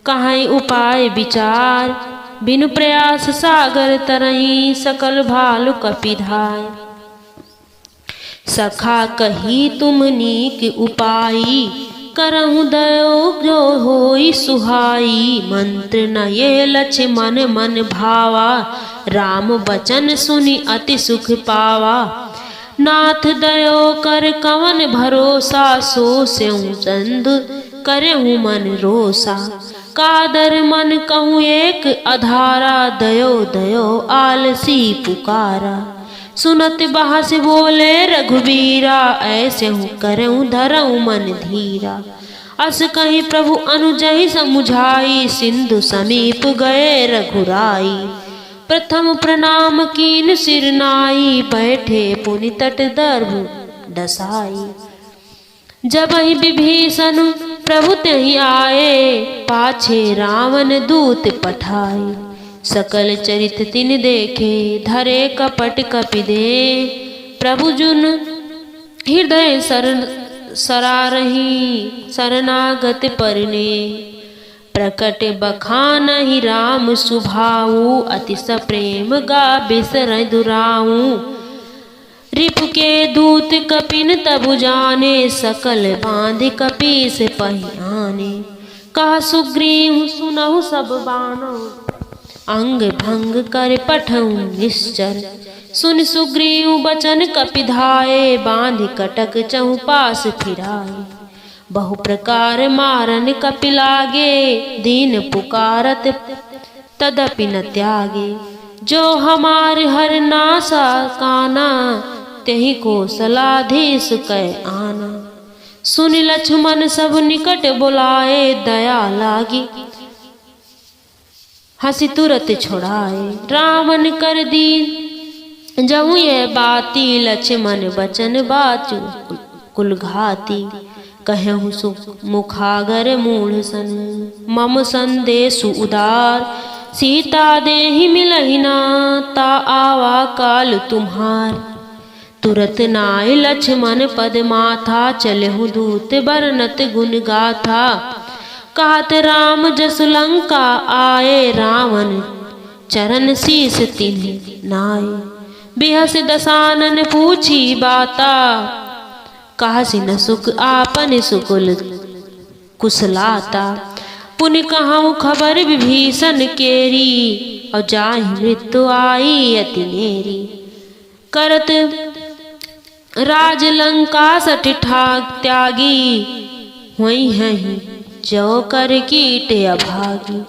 कहाई उपाय विचार। बिनु प्रयास सागर तरही, सकल भालु कपिधाय। सखा कही तुम नीक उपाई, करहु दयो जो होई सुहाई। मंत्र न ये लक्ष्मण मन भावा, राम बचन सुनि अति सुख पावा। नाथ दयो कर कवन भरोसा, सो स्यों चंद करहु मन रोसा। कादर मन कहूँ एक अधारा, दयो दयो आलसी पुकारा। सुनत बहस बोले रघुबीरा, ऐसे हूँ करऊँ धरऊँ मन धीरा। अस कहीं प्रभु अनुजहि समुझाई, सिंधु समीप गए रघुराई। प्रथम प्रणाम कीन सिर नाई, बैठे पुनि तट दर्भ डसाई। जब ही विभीषण प्रभु तहि आए, पाछे रावण दूत पठाए। सकल चरित तिन देखे, धरे कपट कपि दे। प्रभु जुन हृदय सरारही शरणागत परने। प्रकट बखानहि राम सुभाऊ, अति सप्रेम गाबे सरय दुराऊ। रिपु के दूत कपिन तबु जाने, सकल बांध कपीस पहियाने। कहा सुग्रीव सुनहु सब बानौ, अंग भंग कर पठऊ निश्चर। सुन सुग्रीव बचन कपिधाये, बांध कटक चहु पास फिराए। बहु प्रकार मारन कपि लागे, दीन पुकारत तदपि न त्यागे। जो हमार हर नासा काना, तेहि को सलाधीस कै आना। सुन लक्ष्मण सब निकट बुलाए, दया लागी हंसी तुरत छुड़ाए। रावण कर दीन जहु ये बाती, लक्ष्मण बचन बाचु कुलघाती। कहु मुखागर मूढ़ सन, मम संदेशु उदार। सीता देहि मिलहि ना, ता आवा काल तुम्हार। तुरत नाय लक्ष्मण पद माथा, चलहु दूत बरनत गुण गाथा। कहत राम जस लंका आए, रावण चरण शीस तिन्हि नाय। बिहस दसानन पूछी बाता, कहसि न सुख आपन सुकुल कुशलाता। पुनि कहूँ खबर विभीषण केरी, और जाहि मृत्यु आई अति नेरी। करत राज लंका सठ ठाक त्यागी, हुई हैं जो कर कीट अभागी।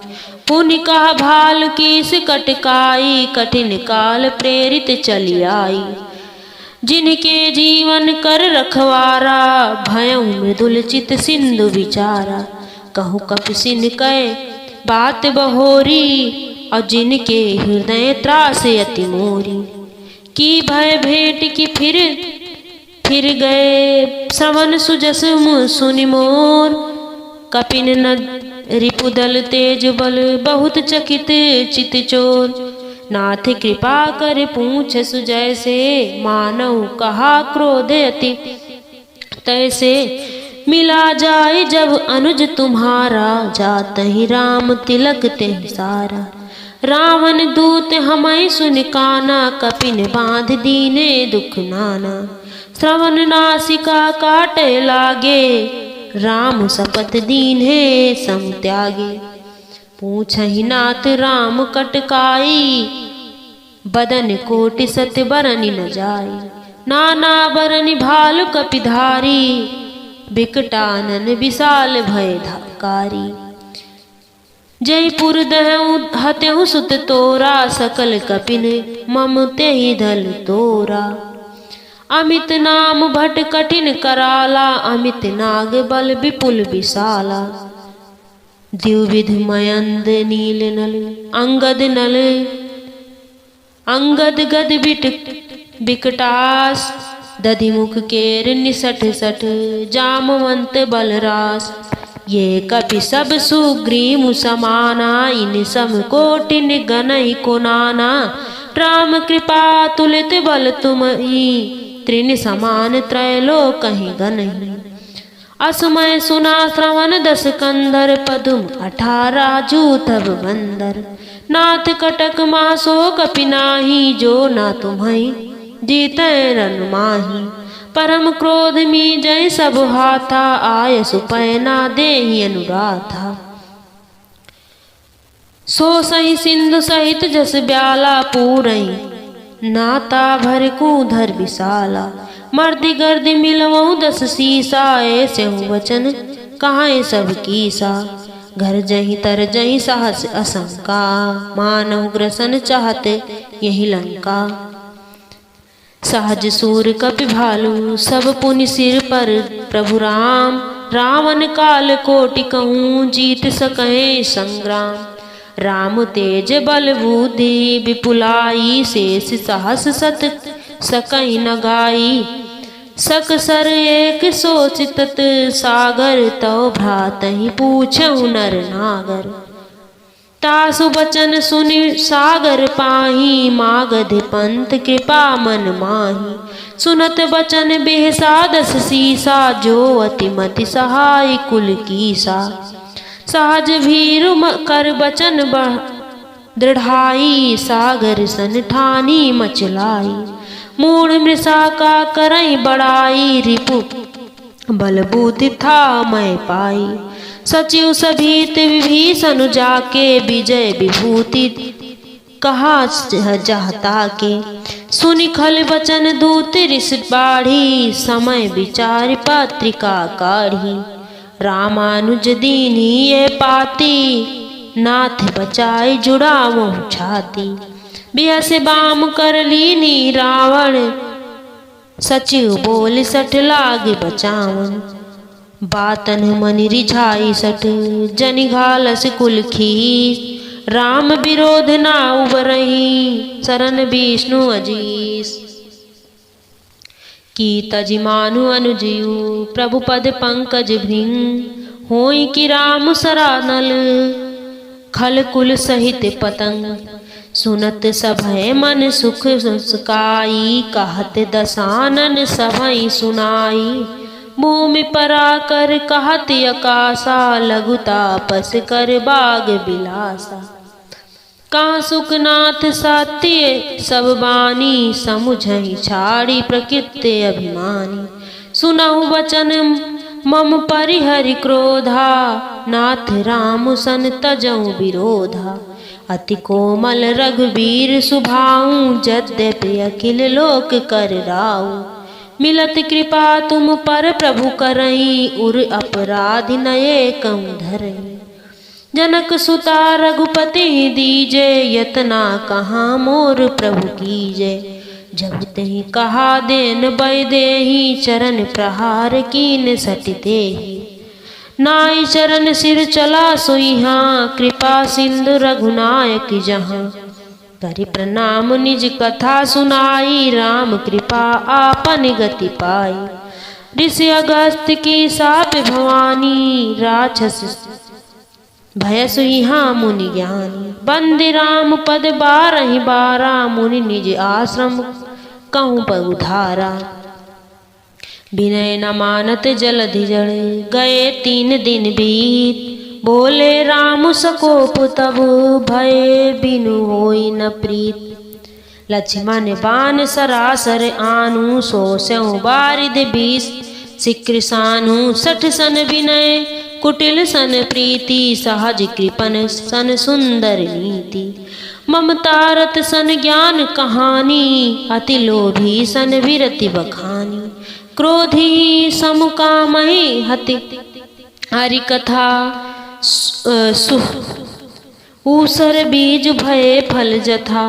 पुनि कहा भाल कीस कटकाई, कठिन काल प्रेरित चली आई। जिनके जीवन कर रखवारा, भयउ मृदुल चित सिंधु विचारा। कहु कपिसिन कै बात बहोरी, और जिनके हृदय त्रास अति मोरी। की भय भेंट की फिर गए, श्रवण सुजस सुनि मोर। कपिन न रिपुदल तेज बल, बहुत चकित चित चोर। नाथ कृपा कर पूछ सुजय से, मानव कहा क्रोध अति तैसे। मिला जाए जब अनुज तुम्हारा, जातहि राम तिलक तेहि सारा। रावण दूत हमै सुन काना, कपिन बांध दीने दुख नाना। श्रवण नासिका काटे लागे, राम शपथ दीन्हे सम त्यागे। पूछहि नाथ राम कटकाई, बदन कोटि सत्य बरनि न जाई। नाना बरनि भालु कपिधारी, बिकटानन विशाल भय धकारी। जयपुर दहु हतेहु सुत तोरा, सकल कपिन मम तेहि दल तोरा। अमित नाम भट कठिन कराला, अमित नाग बल विपुल विशाला। द्विविध मयंद नील नल, अंगद गद बिकटास। दधिमुख केर निसठ सठ, जामवंत बलरास। ये कपि सब सुग्रीव समाना, इन सम कोटिन गनहि को नाना। राम कृपा तुलित बल तुमहि, त्रिन समान त्रैलोक कहीं गनहि। असमय सुना श्रवण दस कंधर, पदुम 18 जूथब बंदर। नाथ कटक मासो कपि नाही, जो ना तुम्है जीतै रन माही। परम क्रोध मी जय सब हाथा, आय सुपैना देहि अनुराधा। सो सही सिंधु सहित जस ब्याला, पूरई नाता भर कूधर विशाला। मर्दि गर्दि मिलवऊ 10 सीसा, ऐसे वचन कहाँ सब कीसा। घर जही तर जही साहस असंका, मानव ग्रसन चाहते यही लंका। सहज सूर कपि भालू, सब पुनि सिर पर प्रभु राम। रावण काल कोटि कहूँ, जीत सकहें संग्राम। राम तेज बल बुद्धि विपुलाई, शेष साहस सत सकहि न गाई। सक सर एक सोच तत सागर, तव भ्रातहि पूछहु नर नागर। तासु बचन सुनि सागर पाही, मागध पंथ कृपा मन माही। सुनत बचन बेहसा दस सीसा, जो अति मति सहाय कुल कीसा। सहज भीर कर बचन दृढ़ाई, सागर सन ठानी मचलाई। मूढ़ मृषा का करई बड़ाई, रिपु बलबूति था मैं पाई। सचिव सभीत विभीषण जाके, विजय विभूति कहा जहता के। सुनि खल बचन दूत ऋष बाढ़ी, समय विचार पत्रिका काढ़ी। रामानुज दीनी ये पाती, नाथ बचाई जुड़ावो छाती। बिह से बाम कर लीनी रावण, सचिव बोल सठ लागे बचावन। बातन मनि रिझाई सठ, जनि घालस कुल खीस। राम विरोध ना उबरही, शरण विष्णु अजीस। की तजि मानु अनुजयु, प्रभु पद पंकज भृंग। होई कि राम सरानल, खल कुल सहित पतंग। सुनत सभय मन सुख सुखाई, कहत दसानन सभई सुनाई। भूमि परा कर कहत अकाशा, लघु तापस कर बाग बिलासा। कहाँ सुखनाथ सत्य सब बानी, समुझहि छाड़ी प्रकृति अभिमानी। सुनहु वचन मम परिहरि क्रोधा, नाथ राम सन तजऊ विरोधा। अति कोमल रघुबीर सुभाऊ, यद्यपि अखिल लोक कर राऊ। मिलत कृपा तुम पर प्रभु करई, उर अपराध नये कम धरई। जनक सुता रघुपति दीजे, यतना कहाँ मोर प्रभु कीजे। जब तही कहा देन बय देही, चरण प्रहार कीन सटते ही। नाई चरण सिर चला सोइहाँ, कृपा सिंधु रघुनायक जहाँ। करि प्रणाम निज कथा सुनाई, राम कृपा आपन गति पाई। ऋषि अगस्त्य की साप भवानी, राक्षस भय सुइहाँ मुनि ज्ञानी। बंदि राम पद बारहि बारा, मुनि निज आश्रम कहूँ पगुधारा। विनय न मानत जलधि जड़, गए 3 दिन बीत। बोले राम सकोप तब, भय बिनु होई न प्रीत। लक्ष्मण बाण सरासर आनु, सो स्यों बारिद 20। शिक्र सानु 60 सन विनय, कुटिल सन प्रीति। सहज कृपन सन सुंदर नीति, ममतारत सन ज्ञान कहानी। अति लोभी सन विरति बखानी, क्रोधी समुकामहि हति हरि कथा। ऊसर बीज भये फल जथा,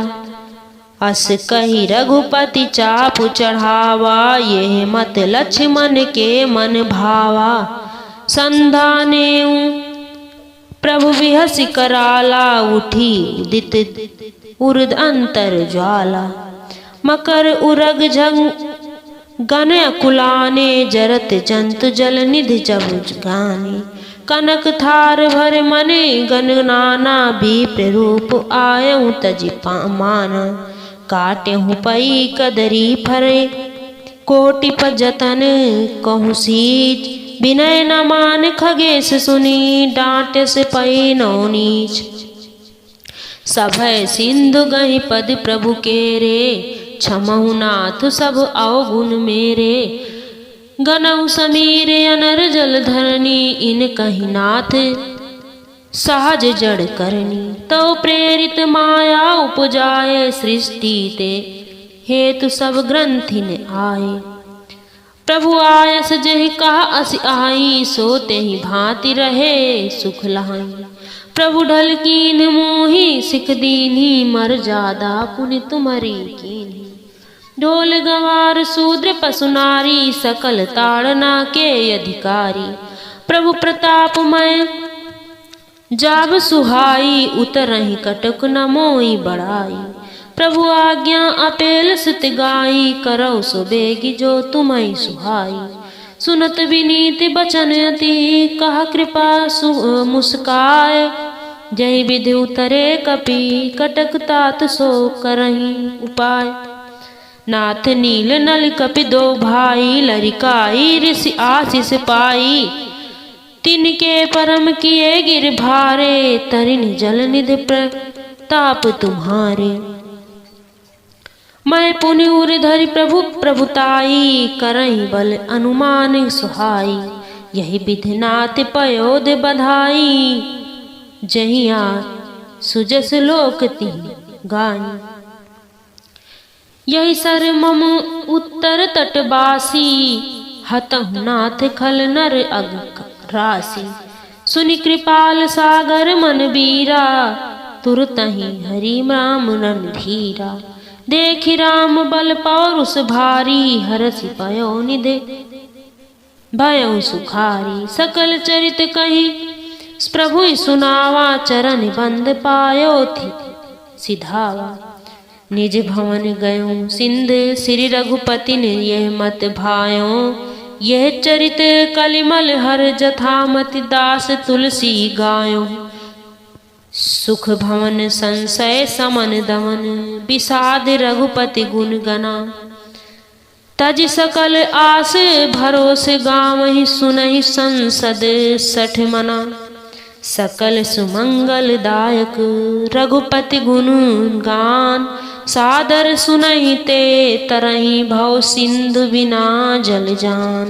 अस कही रघुपति चाप चढ़ावा। ये मत लक्ष्मण के मन भावा, संधाने प्रभु बिहसि कराला। उठी उदित उर्द अंतर ज्वाला, मकर उरग झंग गण कुलाने। जरत जंतु जल निधि जब गाने। कनक थार भर मने गण नाना, विप्र रूप आयऊ तजि माना। काटेहु पई कदरी फरे, कोटि जतन कहूँ सीच। विनय न मान खगेश सुनी, डांटे से पई नौ नीच। सभय सिंधु गहि पद प्रभु केरे, क्षमहु नाथ सब अवगुण मेरे। गनऊ समीर अनर जल धरनी, इन कहि नाथ सहज जड़ करनी। तो प्रेरित माया उपजाए, सृष्टि ते हेतु सब ग्रंथिन आए। प्रभु आयस जहि कहा अस आई, सो तेहि भांति रहे सुख लहाई। प्रभु ढल कीन मोहि सिख दीन्ही, मर जादा पुनि तुम्हारी कीन्ही। ढोल गंवार शूद्र पशु नारी, सकल ताड़ना के अधिकारी। प्रभु प्रताप मैं जाब सुहाई, उतरहि कटक न मोई बड़ाई। प्रभु आज्ञा अपेल सुत गाई, करौ सो बेगी जो तुम्हें सुहाई। सुनत विनीत बचन अति, कहा कृपा मुस्काय। जय विधि उतरे कपि, कटक तात सो करहि उपाय। नाथ नील नल कपि दो भाई, लरिकाई ऋषि आशीष पाई। तिनके परम किए गिर भारे, तरिन जल निधि प्रताप तुम्हारे। मैं पुनि उर धरि प्रभु प्रभुताई, करहि बल अनुमान सुहाई। यही विधि नाथ पयोद बधाई, जहिया सुजस लोक तिहि गाई। यही सर मम उत्तर तटवासी, हतहु नाथ खल नर अग राशि। सुनि कृपाल सागर मन बीरा, तुरतहि हरि राम रणधीरा। देखि राम बल पौरुष भारी, हरसि पयो निधे भयो सुखारी। सकल चरित कही प्रभु सुनावा, चरण बंद पायो थी सिधावा। निज भवन गयो सिंध श्री रघुपति ने, यह मत भायो यह चरित कलिमल हर। जथामति दास तुलसी गायो, सुख भवन संशय समन दमन। विषाद रघुपति गुण गना, तज सकल आस भरोस गावहि। सुनहि संसद सठ मना, सकल सुमंगल दायक रघुपति गुण गान। सादर सुनहि ते तरहि, भव सिंधु बिना जल जान।